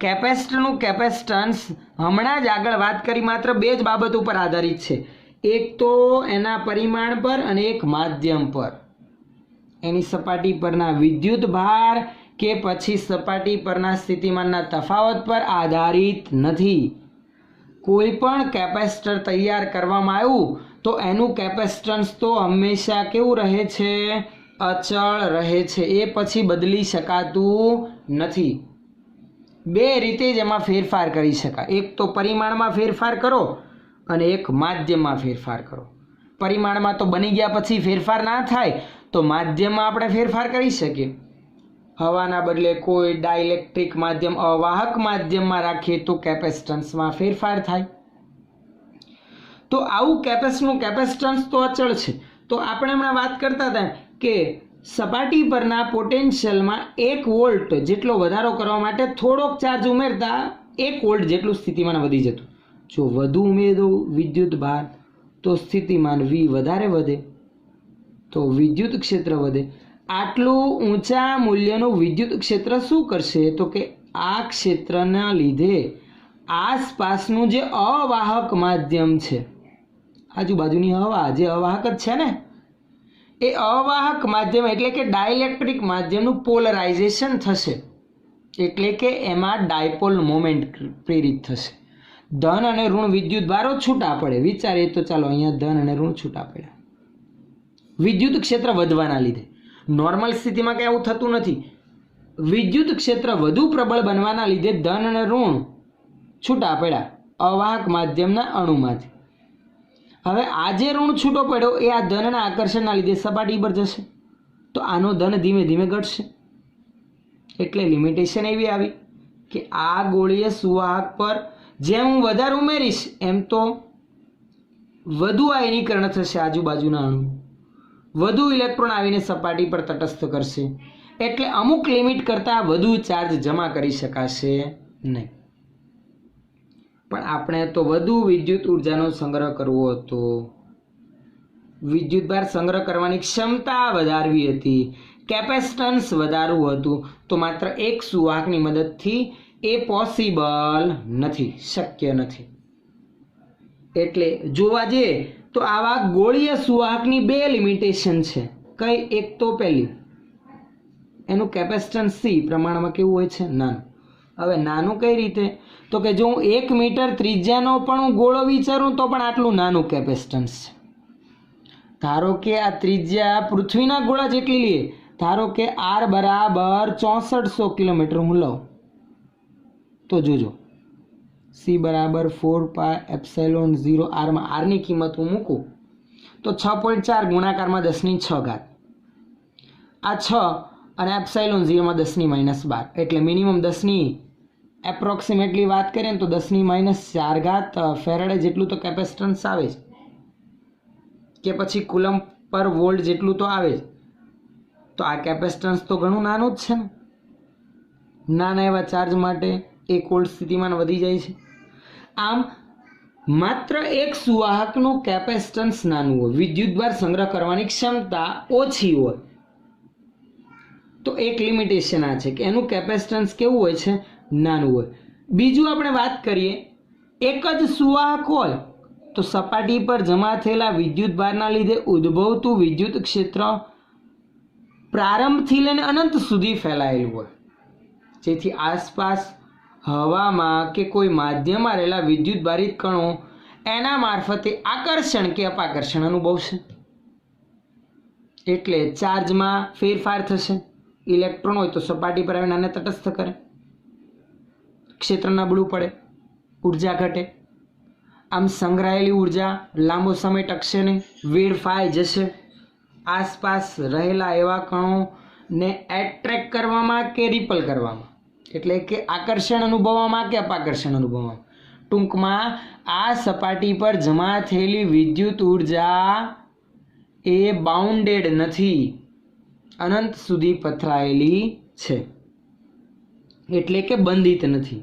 કેપેસિટરનું કેપેસિટન્સ હમણાં જ આગળ વાત કરી માત્ર 2 જ બાબત ઉપર આધારિત છે. એક તો એના પરિમાણ પર અને એક માધ્યમ પર, એની સપાટી પરના વિદ્યુત ભાર કે પછી સપાટી પરના સ્થિતિમાનના તફાવત પર આધારિત નથી. કોઈ પણ કેપેસિટર તૈયાર કરવામાં આવ્યું તો એનું કેપેસિટન્સ તો હંમેશા કેવું રહે છે? અચળ રહે છે, એ પછી બદલી શકાતું નથી. 2 રીતે જ એમાં ફેરફાર કરી શકાય. એક તો પરિમાણમાં ફેરફાર કરો અને એક માધ્યમમાં ફેરફાર કરો. પરિમાણમાં તો બની ગયા પછી ફેરફાર ના થાય તો માધ્યમમાં આપણે ફેરફાર કરી શકીએ. હવાના બદલે કોઈ ડાઇલેક્ટ્રિક માધ્યમ, અવાહક માધ્યમમાં રાખીએ તો કેપેસિટન્સમાં ફેરફાર થાય. તો આવું કેપેસિટન્સ તો અચળ છે. તો આપણે હમણાં વાત કરતા હતા કે સપાટી પરના પોટેન્શિયલમાં 1 વોલ્ટ જેટલો વધારો કરવા માટે થોડોક ચાર્જ ઉમેરતા 1 વોલ્ટ જેટલું સ્થિતિમાન વધી જતું. જો વધુ ઉમેરો વિદ્યુત ભાર તો સ્થિતિમાન વી વધારે વધે, તો વિદ્યુત ક્ષેત્ર વધે. આટલું ઊંચા મૂલ્યનું વિદ્યુત ક્ષેત્ર શું કરશે? તો કે આ ક્ષેત્રના લીધે આસપાસનું જે અવાહક માધ્યમ છે, આજુબાજુની હવા જે અવાહક જ છે ને, એ અવાહક માધ્યમ એટલે કે ડાઇલેક્ટ્રિક માધ્યમનું પોલરાઇઝેશન થશે, એટલે કે એમાં ડાયપોલ મોમેન્ટ પ્રેરિત થશે. ધન અને ઋણ વિદ્યુત ભારો છૂટા પડે. વિચારીએ તો ચાલો અહીંયા ધન અને ઋણ છૂટા પડ્યા વિદ્યુત ક્ષેત્ર વધવાના લીધે. નોર્મલ સ્થિતિમાં કંઈ આવું થતું નથી. વિદ્યુત ક્ષેત્ર વધુ પ્રબળ બનવાના લીધે ધન અને ઋણ છૂટા પડ્યા અવાહક માધ્યમના અણુમાંથી. હવે આ જે ઋણ છૂટો પડ્યો એ આ ધનના આકર્ષણના લીધે સપાટી પર જશે તો આનો ધન ધીમે ધીમે ઘટશે. એટલે લિમિટેશન એવી આવી કે આ ગોળીય સુવાહક પર જેમ હું વધારે ઉમેરીશ એમ તો વધુ આયનીકરણ થશે, આજુબાજુના અણુ વધુ ઇલેક્ટ્રોન આવીને સપાટી પર તટસ્થ કરશે, એટલે અમુક લિમિટ કરતાં વધુ ચાર્જ જમા કરી શકાશે નહીં. પણ આપણે તો વધુ વિદ્યુત ઉર્જાનો સંગ્રહ કરવો હતો, વિદ્યુતભાર સંગ્રહ કરવાની ક્ષમતા વધારવી હતી, કેપેસિટન્સ વધારવું હતું, તો માત્ર એક સુવાહકની મદદથી એ પોસિબલ નથી, શક્ય નથી. એટલે જોવા જઈએ તો આવા ગોળીય સુવાહકની 2 લિમિટેશન છે. કઈ? એક તો પહેલી, એનું કેપેસિટન્સ સી પ્રમાણમાં કેવું હોય છે? નાનું. હવે નાનું કઈ રીતે? તો કે જો હું 1 મીટર ત્રિજ્યાનો પણ હું ગોળો વિચારું તો પણ આટલું નાનું કેપેસિટન્સ છે. ધારો કે આ ત્રિજ્યા પૃથ્વીના ગોળા જેટલી લઈએ, ધારો કે r બરાબર 6400 કિલોમીટર હું લઉં તો જોજો c બરાબર 4 પાય એપ્સિલોન 0 r માં r ની કિંમત હું મૂકું તો 6.4 ગુણાકારમાં 10⁶ ઘાત. આ 6 અને એપ્સિલોન 0 માં 10⁻12 એટલે મિનિમમ 10ની એપ્રોક્સિમેટલી વાત કરીએ ને તો 10⁻4 ઘાત ફેરાડે જેટલું તો કેપેસિટન્સ આવે છે, કે પછી કુલમ પર વોલ્ટ જેટલું તો આવે જ. તો આ કેપેસિટન્સ તો ઘણું નાનું જ છે ને. નાના એવા ચાર્જ માટે 1 વોલ્ટ સ્થિતિમાન વધી જાય છે. આમ માત્ર એક સુવાહકનું કેપેસિટન્સ નાનું હોય, વિદ્યુતભાર સંગ્રહ કરવાની ક્ષમતા ઓછી હોય તો એક લિમિટેશન આ છે કે એનું કેપેસિટન્સ કેવું હોય છે? નાનું હોય. બીજું આપણે વાત કરીએ, એક જ સુવાહક હોય તો સપાટી પર જમા થયેલા વિદ્યુતભારના લીધે ઉદ્ભવતું વિદ્યુત ક્ષેત્ર પ્રારંભથી લઈને અનંત સુધી ફેલાયેલું હોય, જેથી આસપાસ હવામાં કે કોઈ માધ્યમમાં રહેલા વિદ્યુતભારિત કણો એના મારફતે આકર્ષણ કે અપાકર્ષણ અનુભવશે. એટલે ચાર્જમાં ફેરફાર થશે. ઇલેક્ટ્રોન હોય તો સપાટી પર આવીને આને તટસ્થ કરે, ક્ષેત્ર નબળું પડે, ઉર્જા ઘટે. આમ સંગ્રહાયેલી ઉર્જા લાંબો સમય ટકશે નહીં, વેડફાઈ જશે. આસપાસ રહેલા એવા કણોને એટ્રેક્ટ કરવામાં કે રિપલ કરવામાં, એટલે કે આકર્ષણ અનુભવવામાં કે અપાકર્ષણ અનુભવવામાં. ટૂંકમાં આ સપાટી પર જમા થયેલી વિદ્યુત ઉર્જા એ બાઉન્ડેડ નથી, અનંત સુધી પથરાયેલી છે, એટલે કે બંધિત નથી.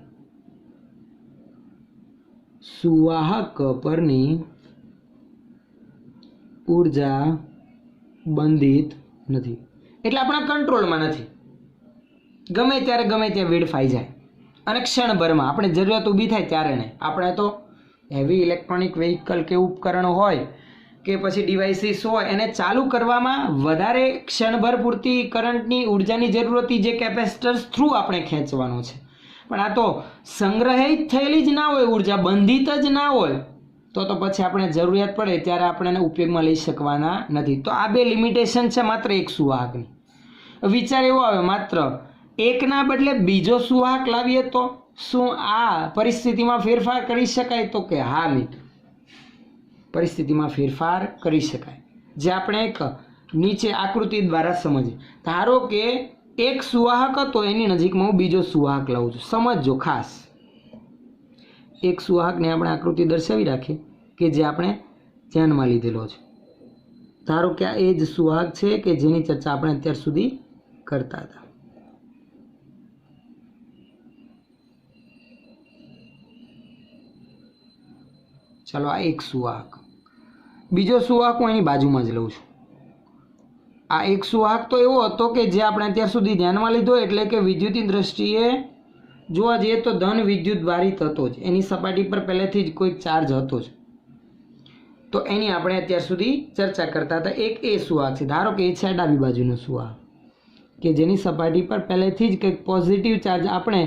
સુવાહક પરની ઉર્જા બંધિત નથી એટલે આપણા કંટ્રોલમાં નથી, ગમે ત્યારે ગમે ત્યાં વેડફાઈ જાય અને ક્ષણભરમાં આપણે જરૂરિયાત ઊભી થાય ત્યારે નહીં. આપણે તો હેવી ઇલેક્ટ્રોનિક વ્હીકલ કે ઉપકરણો હોય કે પછી ડિવાઇસીસ હોય એને ચાલુ કરવામાં વધારે ક્ષણભર પૂરતી કરંટની ઉર્જાની જરૂરત જે કેપેસિટર્સ થ્રુ આપણે ખેંચવાનો છે. પણ આ તો સંગ્રહિત થયેલી જ ના હોય, ઉર્જા બંધિત જ ના હોય તો પછી આપણે જરૂરિયાત પડે ત્યારે આપણે એને ઉપયોગમાં લઈ શકવાના નથી. તો આ બે લિમિટેશન છે માત્ર એક સુવાહકની. વિચાર એવો આવે માત્ર એકના બદલે બીજો સુવાહક લાવીએ તો શું આ પરિસ્થિતિમાં ફેરફાર કરી શકાય? તો કે હા મિત્રો, પરિસ્થિતિમાં ફેરફાર કરી શકાય, જે આપણે એક નીચે આકૃતિ દ્વારા સમજીએ. ધારો કે એક સુવાહક હતો, એની નજીકમાં હું બીજો સુવાહક લાવું છું. સમજજો ખાસ, એક સુવાહકને આપણે આકૃતિ દર્શાવી રાખીએ કે જે આપણે ધ્યાનમાં લીધેલો છે. ધારો કે આ એ જ સુવાહક છે કે જેની ચર્ચા આપણે અત્યાર સુધી કરતા હતા. ચાલો આ એક સુવાહક, બીજો સુવાહક હું એની બાજુમાં જ લઉં છું. આ એક સુવાહક તો એવો હતો કે જે આપણે અત્યાર સુધી ધ્યાનમાં લીધો, એટલે કે વિદ્યુતની દ્રષ્ટિએ જોવા જઈએ તો ધન વિદ્યુત ભારિત હતો જ, એની સપાટી પર પહેલેથી જ કોઈક ચાર્જ હતો જ. તો એની આપણે અત્યાર સુધી ચર્ચા કરતા હતા. એક એ સુવાહક છે, ધારો કે એ છે ડાબી બાજુનો સુવાહક કે જેની સપાટી પર પહેલેથી જ કંઈક પોઝિટિવ ચાર્જ આપણે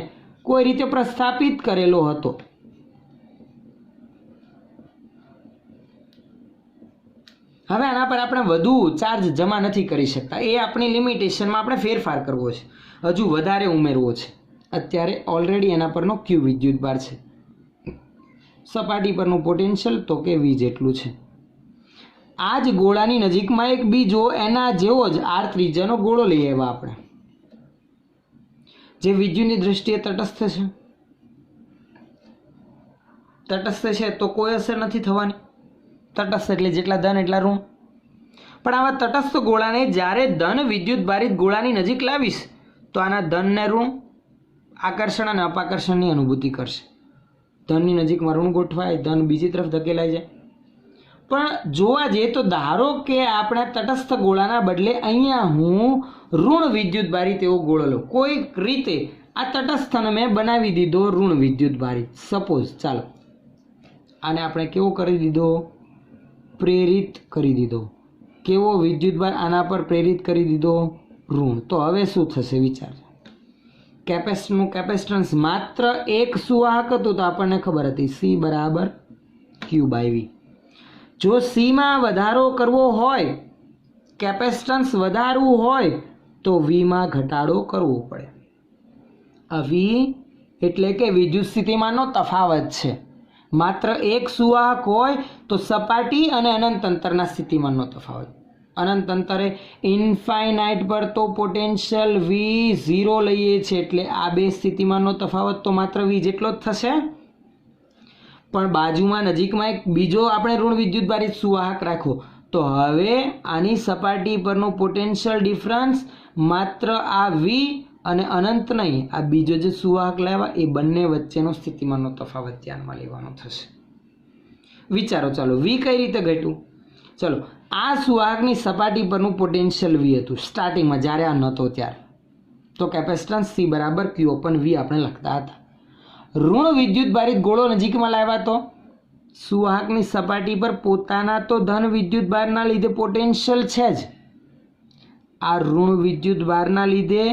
કોઈ રીતે પ્રસ્થાપિત કરેલો હતો. હવે આના પર આપણે વધુ ચાર્જ જમા નથી કરી શકતા, એ આપણી લિમિટેશનમાં આપણે ફેરફાર કરવો છે, હજુ વધારે ઉમેરવો છે. અત્યારે ઓલરેડી એના પરનો ક્યુ વિદ્યુતભાર છે, સપાટી પરનું પોટેન્શિયલ તો કે V જેટલું છે. આ જ ગોળાની નજીકમાં એક બીજો એના જેવો જ r ત્રિજ્યાનો ગોળો લઈ આવ્યા આપણે, જે વિદ્યુતની દ્રષ્ટિએ તટસ્થ છે. તટસ્થ છે તો કોઈ અસર નથી થવાની. તટસ્થ એટલે જેટલા ધન એટલા ઋણ. પણ આવા તટસ્થ ગોળાને જ્યારે ધન વિદ્યુત ભારિત ગોળાની નજીક લાવીશ તો આના ધનને ઋણ, આકર્ષણ અને અપાકર્ષણની અનુભૂતિ કરશે. ધનની નજીકમાં ઋણ ગોઠવાય, ધન બીજી તરફ ધકેલાઈ જાય. પણ જોવા જઈએ તો ધારો કે આપણે તટસ્થ ગોળાના બદલે અહીંયા હું ઋણ વિદ્યુત ભારિત એવો ગોળો લઉં. કોઈક રીતે આ તટસ્થને મેં બનાવી દીધો ઋણ વિદ્યુત ભારિત. સપોઝ ચાલો આને આપણે કેવો કરી દીધો? પ્રેરિત કરી દીધો. કેવો વિદ્યુતભાર આના પર પ્રેરિત કરી દીધો? ઋણ. તો હવે શું થશે વિચારજો. કેપેસિટરનું કેપેસિટન્સ માત્ર એક સુવાહક હતું તો આપણને ખબર હતી C બરાબર Q/V. જો C માં વધારો કરવો હોય, કેપેસિટન્સ વધારવું હોય તો V માં ઘટાડો કરવો પડે. આ V એટલે કે વિદ્યુત સ્થિતિમાનનો તફાવત છે. માત્ર એક સુવાહક હોય તો સપાટી અને અનંત અંતરના સ્થિતિમાનનો તફાવત. અનંત અંતરે ઇન્ફાઇનાઇટ પર તો પોટેન્શિયલ V 0 લઈએ છીએ, એટલે આ બે સ્થિતિમાનનો તફાવત તો માત્ર V જેટલો જ થશે. પણ બાજુમાં નજીકમાં એક બીજો આપણે ઋણ વિદ્યુતભારિત સુવાહક રાખો તો હવે આની સપાટી પરનો પોટેન્શિયલ ડિફરન્સ માત્ર આ V અને અનંત નહીં, આ બીજો જે સુવાહક લાવ્યા એ બંને વચ્ચેનો સ્થિતિમાનનો તફાવત ધ્યાનમાં લેવાનો થશે. વિચારો, ચાલો V કઈ રીતે ઘટ્યું? ચલો, આ સુવાહકની સપાટી પરનું પોટેન્શિયલ V હતું સ્ટાર્ટિંગમાં, જ્યારે આ નહોતો ત્યારે. તો કેપેસિટન્સ C બરાબર Q/V આપણે લખતા હતા. ઋણ વિદ્યુતભારિત ગોળો નજીકમાં લાવ્યા તો સુવાહકની સપાટી પર પોતાના તો ધન વિદ્યુતભારના લીધે પોટેન્શિયલ છે જ. આ ઋણ વિદ્યુતભારના લીધે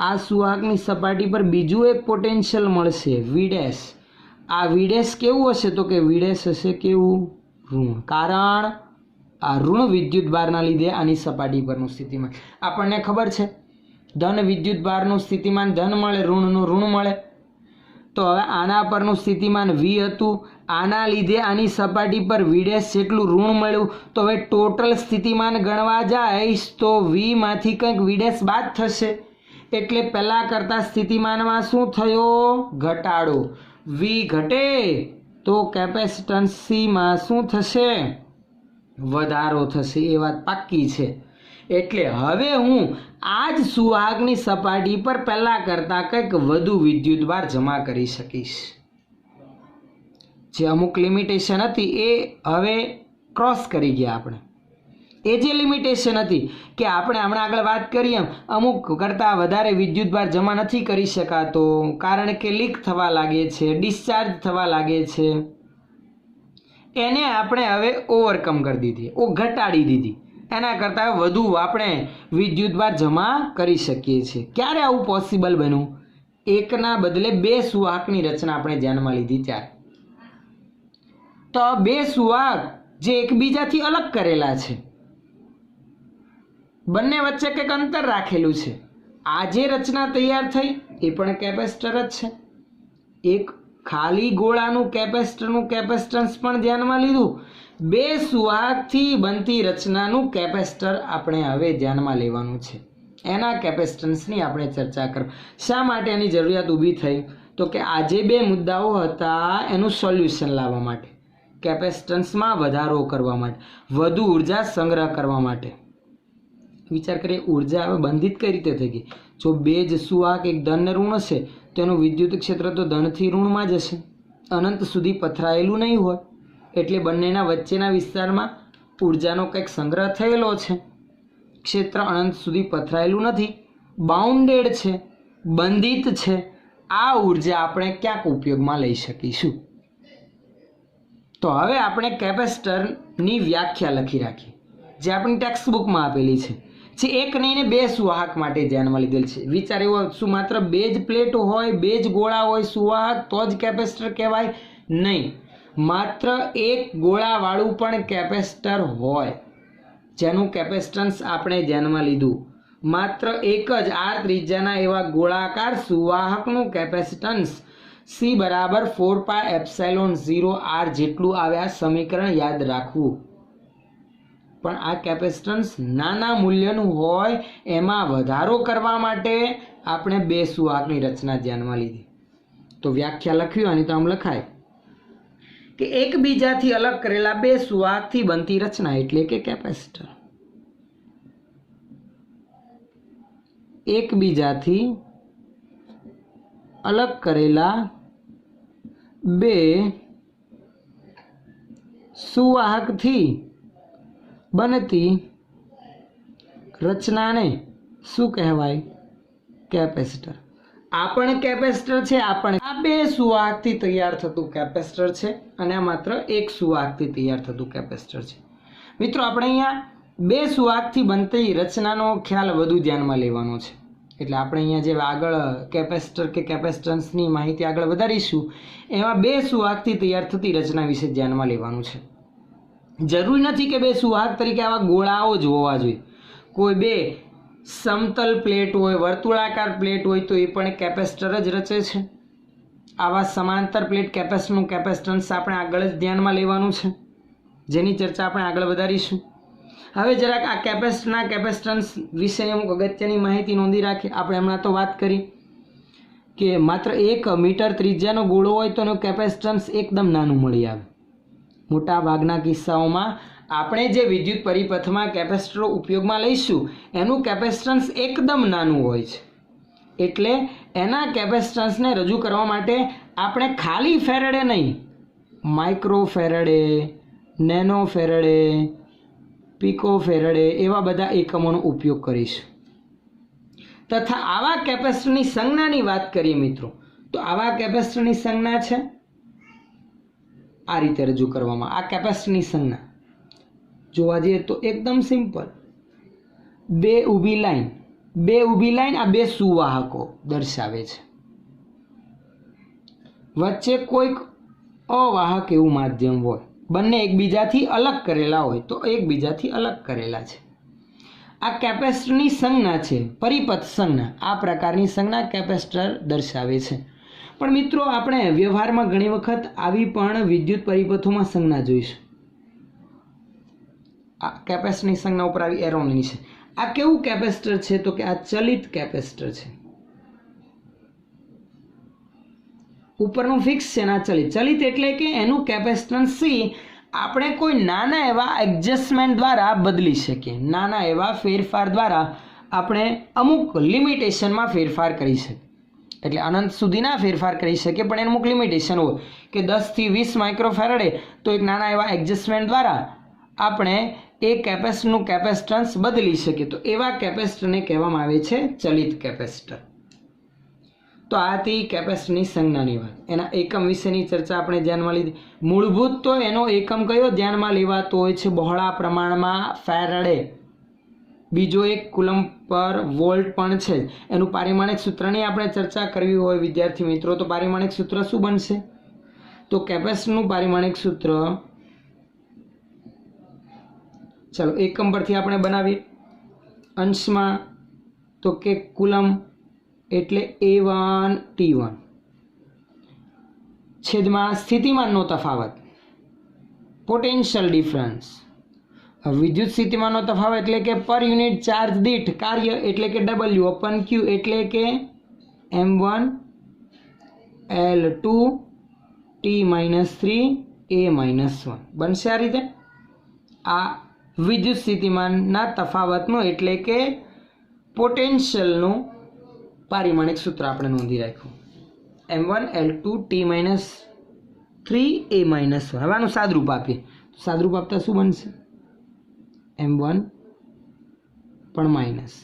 આ સુવાહકની સપાટી પર બીજું એક પોટેન્શિયલ મળશે V'. આ V' કેવું હશે? તો કે V' હશે કેવું? ઋણ. કારણ આ ઋણ વિદ્યુતભારના લીધે આની સપાટી પરનું સ્થિતિમાન આપણને ખબર છે, ધન વિદ્યુતભારનું સ્થિતિમાન ધન મળે, ઋણનું ઋણ મળે. તો હવે આના પરનું સ્થિતિમાન V હતું, આના લીધે આની સપાટી પર V' જેટલું ઋણ મળ્યું. તો હવે ટોટલ સ્થિતિમાન ગણવા જાય તો V માંથી કંઈક V' બાદ થશે, એટલે પહેલાં કરતાં સ્થિતિમાનમાં શું થયો? ઘટાડો. V ઘટે તો કેપેસિટન્સ C માં શું થશે? વધારો થશે. એ વાત પાક્કી છે. એટલે હવે હું આ જ સુવાહકની સપાટી પર પહેલાં કરતાં કંઈક વધુ વિદ્યુતભાર જમા કરી શકીશ. જે અમુક લિમિટેશન હતી એ હવે ક્રોસ કરી ગયા આપણે. એ જે લિમિટેશન હતી કે આપણે હમણાં આગળ વાત કરી એમ અમુક કરતાં વધારે વિદ્યુતભાર જમા નથી કરી શકાતો, કારણ કે લીક થવા લાગે છે, ડિસ્ચાર્જ થવા લાગે છે, એને આપણે હવે ઓવરકમ કરી દીધી, ઘટાડી દીધી. એના કરતાં વધુ આપણે વિદ્યુતભાર જમા કરી શકીએ છીએ. ક્યારે આવું પોસિબલ બન્યું? એકના બદલે બે સુવાહકની રચના આપણે ધ્યાનમાં લીધી ત્યારે. તો બે સુવાહક જે એકબીજાથી અલગ કરેલા છે, બંને વચ્ચે કંઈક અંતર રાખેલું છે, આ જે રચના તૈયાર થઈ એ પણ કેપેસિટર જ છે. એક ખાલી ગોળાનું કેપેસિટરનું કેપેસિટન્સ પણ ધ્યાનમાં લીધું. બે સુવાહકથી બનતી રચનાનું કેપેસિટર આપણે હવે ધ્યાનમાં લેવાનું છે. એના કેપેસિટન્સની આપણે ચર્ચા કર. શા માટે એની જરૂરિયાત ઊભી થઈ? તો કે આ જે બે મુદ્દાઓ હતા એનું સોલ્યુશન લાવવા માટે, કેપેસિટન્સમાં વધારો કરવા માટે, વધુ ઉર્જા સંગ્રહ કરવા માટે. વિચાર કરીએ, ઉર્જા હવે બંધિત કઈ રીતે થઈ ગઈ? જો બે જ સુવાહક એક ધન ને ઋણ હશે તો એનું વિદ્યુત ક્ષેત્ર તો ધનથી ઋણમાં જ હશે, અનંત સુધી પથરાયેલું નહીં હોય. એટલે બંનેના વચ્ચેના વિસ્તારમાં ઉર્જાનો કંઈક સંગ્રહ થયેલો છે. ક્ષેત્ર અનંત સુધી પથરાયેલું નથી, બાઉન્ડેડ છે, બંધિત છે. આ ઉર્જા આપણે ક્યાંક ઉપયોગમાં લઈ શકીશું. તો હવે આપણે કેપેસિટરની વ્યાખ્યા લખી રાખીએ, જે આપણી ટેક્સ્ટ બુકમાં આપેલી છે. જે એક નહીં ને બે સુવાહક માટે ધ્યાનમાં લીધેલ છે. વિચાર એવો, શું માત્ર બે જ પ્લેટ હોય, બે જ ગોળા હોય સુવાહક તો જ કેપેસિટર કહેવાય? નહીં, માત્ર એક ગોળાવાળું પણ કેપેસિટર હોય જેનું કેપેસિટન્સ આપણે ધ્યાનમાં લીધું. માત્ર એક જ r ત્રિજ્યાના એવા ગોળાકાર સુવાહકનું કેપેસિટન્સ C બરાબર 4πε0r જેટલું આવે. આ સમીકરણ યાદ રાખવું. પણ આ કેપેસિટન્સ નાના મૂલ્યનું હોય, એમાં વધારો કરવા માટે આપણે બે સુવાહકની રચના ધ્યાનમાં લીધી. તો વ્યાખ્યા લખ્યું આની તો આમ લખાય કે એકબીજાથી અલગ કરેલા બે સુવાહકથી બનતી રચના એટલે કે કેપેસિટર. એકબીજાથી અલગ કરેલા બે સુવાહકથી બનતી રચનાને શું કહેવાય? કેપેસિટર. આ પણ કેપેસિટર છે, આ પણ આ બે સુવાહકથી તૈયાર થતું કેપેસિટર છે અને આ માત્ર એક સુવાહકથી તૈયાર થતું કેપેસિટર છે. મિત્રો, આપણે અહીંયા બે સુવાહકથી બનતી રચનાનો ખ્યાલ વધુ ધ્યાનમાં લેવાનો છે. એટલે આપણે અહીંયા જે આગળ કેપેસિટર કે કેપેસિટન્સની માહિતી આગળ વધારીશું એમાં બે સુવાહકથી તૈયાર થતી રચના વિશે ધ્યાનમાં લેવાનું છે. જરૂરી નથી કે બે સુવાહક તરીકે આવા ગોળાઓ જ હોવા જોઈએ. કોઈ બે સમતલ પ્લેટ હોય, વર્તુળાકાર પ્લેટ હોય તો એ પણ કેપેસિટર જ રચે છે. આવા સમાંતર પ્લેટ કેપેસિટરનું કેપેસિટન્સ આપણે આગળ જ ધ્યાનમાં લેવાનું છે, જેની ચર્ચા આપણે આગળ વધારીશું. હવે જરાક આ કેપેસિટરના કેપેસિટન્સ વિશેની અમુક અગત્યની માહિતી નોંધી રાખીએ. આપણે હમણાં તો વાત કરી કે માત્ર 1 મીટર ત્રિજ્યાનો ગોળો હોય તો એનું કેપેસિટન્સ એકદમ નાનું મળી આવે. મોટા ભાગના કિસ્સાઓમાં આપણે જે વિદ્યુત પરિપથમાં કેપેસિટરો ઉપયોગમાં લઈશું એનું કેપેસિટન્સ એકદમ નાનું હોય છે. એટલે એના કેપેસિટન્સને રજૂ કરવા માટે આપણે ખાલી ફેરેડે નહીં, micro Faraday, nano Faraday, pico Faraday એવા બધા એકમોનો ઉપયોગ કરીશું. તથા આવા કેપેસિટરની સંજ્ઞાની વાત કરીએ મિત્રો, તો આવા કેપેસિટરની સંજ્ઞા છે આ રીતે રજૂ કરવામાં. આ કેપેસિટરની સંજ્ઞા જોવા જઈએ તો એકદમ સિમ્પલ. બે ઊભી લાઈન આ બે સુવાહકો દર્શાવે છે. વચ્ચે કોઈક અવાહક એવું માધ્યમ હોય, બંને એકબીજાથી અલગ કરેલા હોય તો એકબીજાથી અલગ કરેલા છે. આ કેપેસિટરની સંજ્ઞા છે, પરિપથ સંજ્ઞા. આ પ્રકારની સંજ્ઞા કેપેસિટર દર્શાવે છે. પણ મિત્રો આપણે વ્યવહારમાં ઘણી વખત આવી પણ વિદ્યુત પરિપથોમાં સંજ્ઞા જોઈશું. આ કેપેસિટરની સંજ્ઞા ઉપર આવી એરોની છે. આ કેવું કેપેસિટર છે તો કે આ ચલિત કેપેસિટર છે. ઉપરનું ફિક્સ છે ના ચલિત એટલે કે એનું કેપેસિટન્સ સી આપણે કોઈ નાના એવા એડજસ્ટમેન્ટ દ્વારા બદલી શકીએ. નાના એવા ફેરફાર દ્વારા આપણે અમુક લિમિટેશનમાં ફેરફાર કરી શકીએ. એટલે અનંત સુધીના ફેરફાર કરી શકીએ, પણ એનું અમુક લિમિટેશન હોય કે 10 થી 20 માઇક્રોફેરેડે તો એક નાના એવા એડજસ્ટમેન્ટ દ્વારા આપણે એ કેપેસિટરનું કેપેસિટન્સ બદલી શકીએ. તો એવા કેપેસિટરને કહેવામાં આવે છે ચલિત કેપેસિટર. તો આ હતી કેપેસિટરની સંજ્ઞાની વાત. એના એકમ વિશેની ચર્ચા આપણે ધ્યાનમાં લીધી. મૂળભૂત તો એનો એકમ કયો ધ્યાનમાં લેવાતો હોય છે? બહોળા પ્રમાણમાં ફેરેડે. બીજો એક કુલમ પર વોલ્ટ પણ છે. એનું પારિમાણિક સૂત્રની આપણે ચર્ચા કરવી હોય વિદ્યાર્થી મિત્રો તો પારિમાણિક સૂત્ર શું બનશે? તો કેપેસિટરનું પારિમાણિક સૂત્ર ચાલો એકમ પરથી આપણે બનાવીએ. અંશમાં તો કે કુલમ એટલે A1 T1, છેદમાં સ્થિતિમાનનો તફાવત, પોટેન્શિયલ ડિફરન્સ. વિદ્યુત સ્થિતિમાનનો તફાવત એટલે કે પર યુનિટ ચાર્જ દીઠ કાર્ય એટલે કે W/Q એટલે કે M1 L2 T-3 A-1 બનશે. આ રીતે આ વિદ્યુત સ્થિતિમાનના તફાવતનો એટલે કે પોટેન્શિયલનું પારિમાણિક સૂત્ર આપણે નોંધી રાખ્યું. M1 L2 T-3 A-1. હવે આનું સાદરૂપ આપીએ. સાદરૂપ આપતા શું બનશે? M1 પણ માઇનસ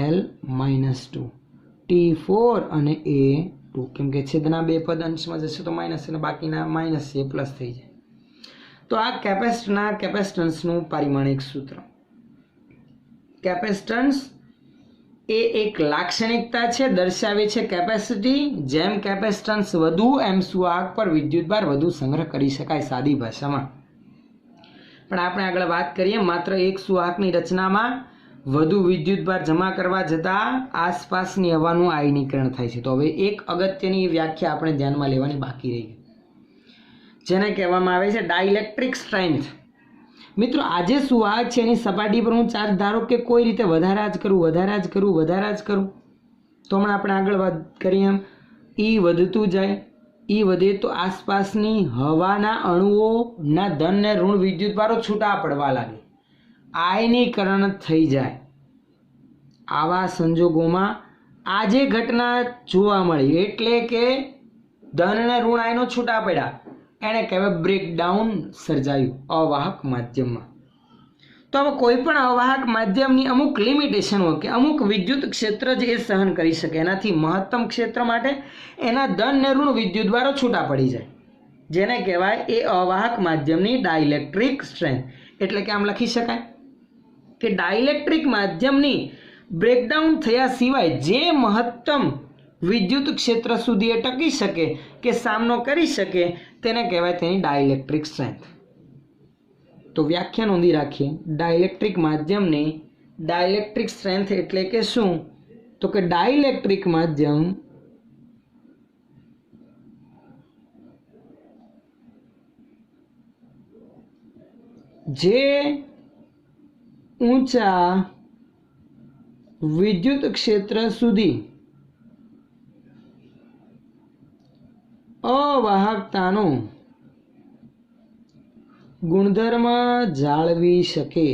L-2 T4 અને A2. કેમ કે છેદના બે પદ અંશમાં જશે તો માઇનસ અને બાકીના માઇનસ છે પ્લસ થઈ જાય. તો આ કેપેસિટરના કેપેસિટન્સનું પારિમાણિક સૂત્ર. કેપેસિટન્સ એ એક લાક્ષણિકતા છે, દર્શાવે છે કેપેસિટી. જેમ કેપેસિટન્સ વધુ એમ સુવાહક પર વિદ્યુતભાર વધુ સંગ્રહ કરી શકાય સાદી ભાષામાં. પણ આપણે આગળ વાત કરીએ માત્ર એક સુવાહકની રચનામાં વધુ વિદ્યુતભાર જમા કરવા જતાં આસપાસની હવાનું આયનીકરણ થાય છે. તો હવે એક અગત્યની વ્યાખ્યા આપણે ધ્યાનમાં લેવાની બાકી રહી ગઈ, જેને કહેવામાં આવે છે ડાઇલેક્ટ્રિક સ્ટ્રેન્થ. મિત્રો આજે સુવાહક છે એની સપાટી પર હું ચાર્જ ધારો કે કોઈ રીતે વધારા જ કરું તો હમણાં આપણે આગળ વાત કરીએ એમ E વધતું જાય. E વધે તો આસપાસની હવાના અણુઓના ધન ને ઋણ વિદ્યુતભારો છૂટા પડવા લાગે, આયનીકરણ થઈ જાય. આવા સંજોગોમાં આ જે ઘટના જોવા મળી એટલે કે ધન અને ઋણ આયનો છૂટા પડ્યા, એને કહેવાય બ્રેકડાઉન સર્જાયું અવાહક માધ્યમમાં. તો હવે કોઈ પણ અવાહક માધ્યમની અમુક લિમિટેશન હોય કે અમુક વિદ્યુત ક્ષેત્ર જ એ સહન કરી શકે. એનાથી મહત્તમ ક્ષેત્ર માટે એના ધન ને ઋણ વિદ્યુતભારો છૂટા પડી જાય, જેને કહેવાય એ અવાહક માધ્યમની ડાઇલેક્ટ્રિક સ્ટ્રેન્થ. એટલે કે આમ લખી શકાય કે ડાઇલેક્ટ્રિક માધ્યમની બ્રેકડાઉન થયા સિવાય જે મહત્તમ વિદ્યુત ક્ષેત્ર સુધી એ ટકી શકે કે સામનો કરી શકે તેને કહેવાય તેની ડાઇલેક્ટ્રિક સ્ટ્રેન્થ. તો વ્યાખ્યા નોંધી રાખીએ. ડાઇલેક્ટ્રિક માધ્યમની ડાઇલેક્ટ્રિક સ્ટ્રેન્થ એટલે કે શું? તો કે ડાઇલેક્ટ્રિક માધ્યમ જે ઊંચા વિદ્યુત ક્ષેત્ર સુધી અવાહકતાનો ગુણધર્મ જાળવી શકે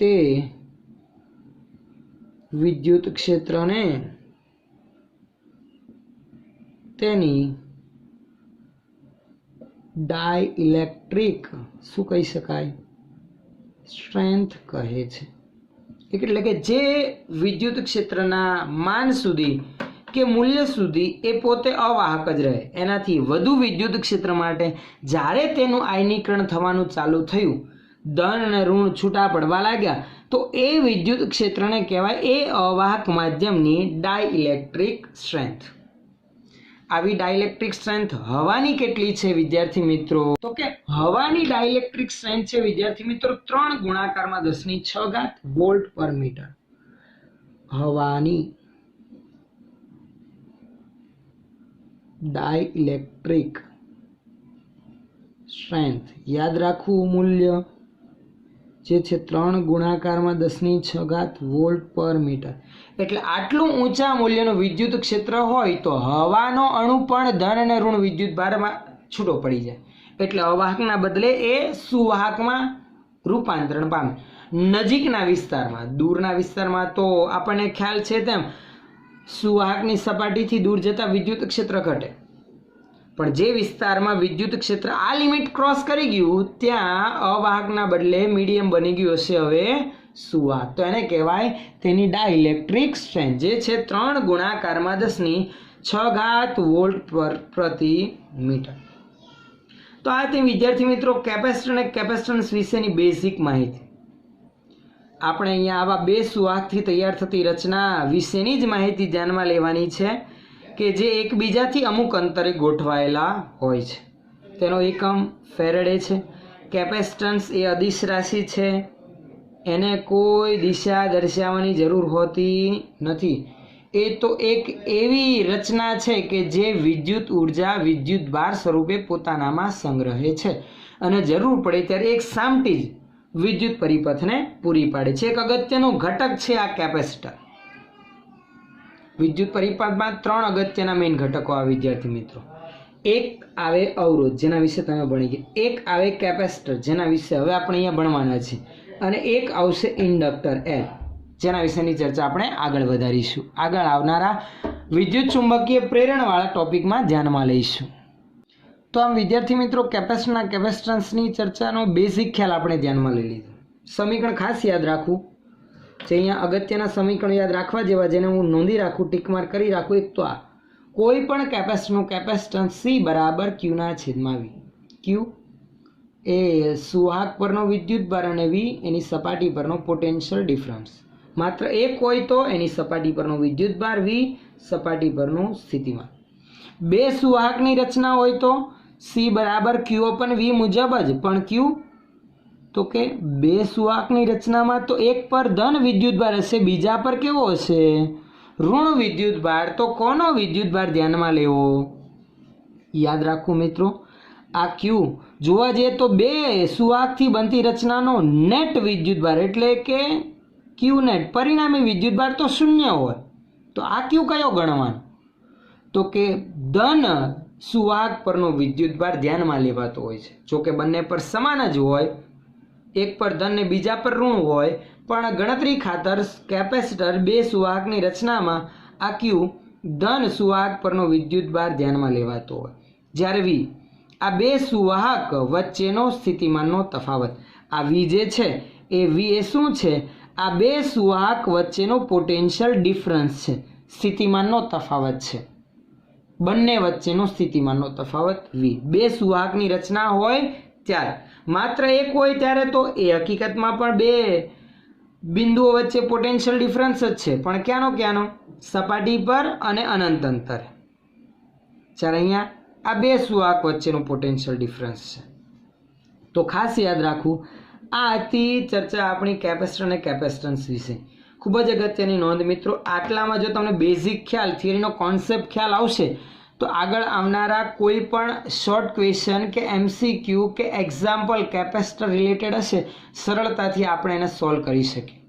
તે વિદ્યુત ક્ષેત્રને તેની ડાઇલેક્ટ્રિક શું કહી શકાય? સ્ટ્રેન્થ કહે છે. એટલે કે જે વિદ્યુત ક્ષેત્રના માન સુધી કે મૂલ્ય સુધી એ પોતે અવાહક જ રહે, એનાથી વધુ વિદ્યુત ક્ષેત્ર માટે જ્યારે તેનું આયનીકરણ થવાનું ચાલુ થયું, ધન અને ઋણ છૂટા પડવા લાગ્યા, તો એ વિદ્યુત ક્ષેત્રને કહેવાય એ અવાહક માધ્યમની ડાઇલેક્ટ્રિક સ્ટ્રેન્થ. આવી ડાઇલેક્ટ્રિક સ્ટ્રેન્થ હવાની કેટલી છે વિદ્યાર્થી મિત્રો? તો કે હવાની ડાઇલેક્ટ્રિક સ્ટ્રેન્થ છે વિદ્યાર્થી મિત્રો 3 ગુણાકારમાં 10⁶ વોલ્ટ પર મીટર. હવાની ડાઇલેક્ટ્રિક સ્ટ્રેન્થ યાદ રાખવું મૂલ્ય જે છે 3 ગુણાકારમાં 10⁶ વોલ્ટ પર મીટર. એટલે આટલું ઊંચા મૂલ્યનું વિદ્યુત ક્ષેત્ર હોય તો હવાનો અણુ પણ ધન અને ઋણ વિદ્યુત ભારમાં છૂટો પડી જાય, એટલે અવાહકના બદલે એ સુવાહકમાં રૂપાંતરણ પામે. નજીકના વિસ્તારમાં, દૂરના વિસ્તારમાં તો આપણને ખ્યાલ છે તેમ સુવાહકની સપાટીથી દૂર જતા વિદ્યુત ક્ષેત્ર ઘટે, પણ જે વિસ્તારમાં વિદ્યુત ક્ષેત્ર આ લિમિટ ક્રોસ કરી ગયું ત્યાં અવાહકના બદલે મીડિયમ બની ગયું હશે હવે સુવાહક. તો એને કહેવાય તેની ડાઇલેક્ટ્રિક સ્ટ્રેન્થ જે છે 3 ગુણાકારમાં 10⁶ વોલ્ટ પર પ્રતિ મીટર. તો આ તે વિદ્યાર્થી મિત્રો કેપેસિટર અને કેપેસિટન્સ વિશેની બેઝિક માહિતી. આપણે અહીંયા આવા બે સુવાહકથી તૈયાર થતી રચના વિશેની જ માહિતી ધ્યાનમાં લેવાની છે કે જે એકબીજાથી અમુક અંતરે ગોઠવાયેલા હોય છે. તેનો એકમ ફેરેડે છે. કેપેસિટન્સ એ અદિશ રાશિ છે, એને કોઈ દિશા દર્શાવવાની જરૂર હોતી નથી. એ તો એક એવી રચના છે કે જે વિદ્યુત ઉર્જા વિદ્યુત ભાર સ્વરૂપે પોતાનામાં સંગ્રહે છે અને જરૂર પડે ત્યારે એક સામટી જ વિદ્યુત પરિપથને પૂરી પાડે છે. એક અગત્યનું ઘટક છે આ કેપેસિટર. વિદ્યુત પરિપથમાં 3 અગત્યના મેઇન ઘટકો આવે વિદ્યાર્થી મિત્રો. એક આવે અવરોધ, જેના વિશે તમે ભણી ગયા. એક આવે કેપેસિટર, જેના વિશે હવે આપણે અહીંયા ભણવાના છે. અને એક આવશે ઇન્ડક્ટર એલ, જેના વિશેની ચર્ચા આપણે આગળ વધારીશું. આગળ આવનારા વિદ્યુત ચુંબકીય પ્રેરણવાળા ટોપિકમાં ધ્યાનમાં લઈશું. તો આમ વિદ્યાર્થી મિત્રો કેપેસિટરના કેપેસિટન્સની ચર્ચાનો બેઝિક ખ્યાલ આપણે ધ્યાનમાં લઈ લીધો. સમીકરણ ખાસ યાદ રાખવું, જે અહીંયા અગત્યના સમીકરણ યાદ રાખવા જેવા, જેને હું નોંધી રાખું, ટીકમાર્ક કરી રાખું. એક તો આ, કોઈ પણ કેપેસિટરનું કેપેસિટન્સ C બરાબર Q/V. Q એ સુવાહક પરનો વિદ્યુત ભાર અને V એની સપાટી પરનો પોટેન્શિયલ ડિફરન્સ. માત્ર એક હોય તો એની સપાટી પરનો વિદ્યુત ભાર, V સપાટી પરનું સ્થિતિમાન. બે સુવાહકની રચના હોય તો C બરાબર Q/V મુજબ જ, પણ Q તો કે બે સુવાહકની રચનામાં તો એક પર ધન વિદ્યુત ભાર હશે, બીજા પર કેવો હશે? ઋણ વિદ્યુત ભાર. તો કોનો વિદ્યુત ભાર ધ્યાનમાં લેવો? યાદ રાખવું મિત્રો, આ Q જોવા જઈએ તો બે સુવાહકથી બનતી રચનાનો નેટ વિદ્યુત ભાર એટલે કે Q નેટ, પરિણામી વિદ્યુત ભાર તો 0 હોય. તો આ Q કયો ગણવાનો? તો કે ધન સુવાહક પરનો વિદ્યુત ભાર ધ્યાનમાં લેવાતો હોય છે. જો કે બંને પર સમાન જ હોય, એક પર ધન ને બીજા પર ઋણ હોય, પણ ગણતરી ખાતર કેપેસિટર બે સુવાહકની રચનામાં આ Q ધન સુવાહક પરનો વિદ્યુત ભાર ધ્યાનમાં લેવાતો હોય. જ્યારે V આ બે સુવાહક વચ્ચેનો સ્થિતિમાનનો તફાવત. આ V જે છે એ V એ શું છે? આ બે સુવાહક વચ્ચેનો પોટેન્શિયલ ડિફરન્સ છે, સ્થિતિમાનનો તફાવત છે. બંને વચ્ચેનો સ્થિતિમાનનો તફાવત V. બે સુવાહકની રચના હોય ત્યારે, માત્ર એક હોય ત્યારે તો એ હકીકતમાં પણ બે બિંદુઓ વચ્ચે પોટેન્શિયલ ડિફરન્સ જ છે, પણ ક્યાંનો સપાટી પર અને અનંત અંતરે. જ્યારે અહીંયા આ બે સુવાહક વચ્ચેનો પોટેન્શિયલ ડિફરન્સ છે. તો ખાસ યાદ રાખવું, આ હતી ચર્ચા આપણી કેપેસિટર અને કેપેસિટન્સ વિશે. ખૂબ જ અગત્યની નોંધ મિત્રો, આટલામાં જો તમને બેઝિક ખ્યાલ, થિયરીનો કોન્સેપ્ટ ખ્યાલ આવશે તો આગળ આવનારા કોઈ પણ શોર્ટ ક્વેશ્ચન કે MCQ કે એક્ઝામ્પલ કેપેસિટર રિલેટેડ હશે, સરળતાથી આપણે એને સોલ્વ કરી શકીએ.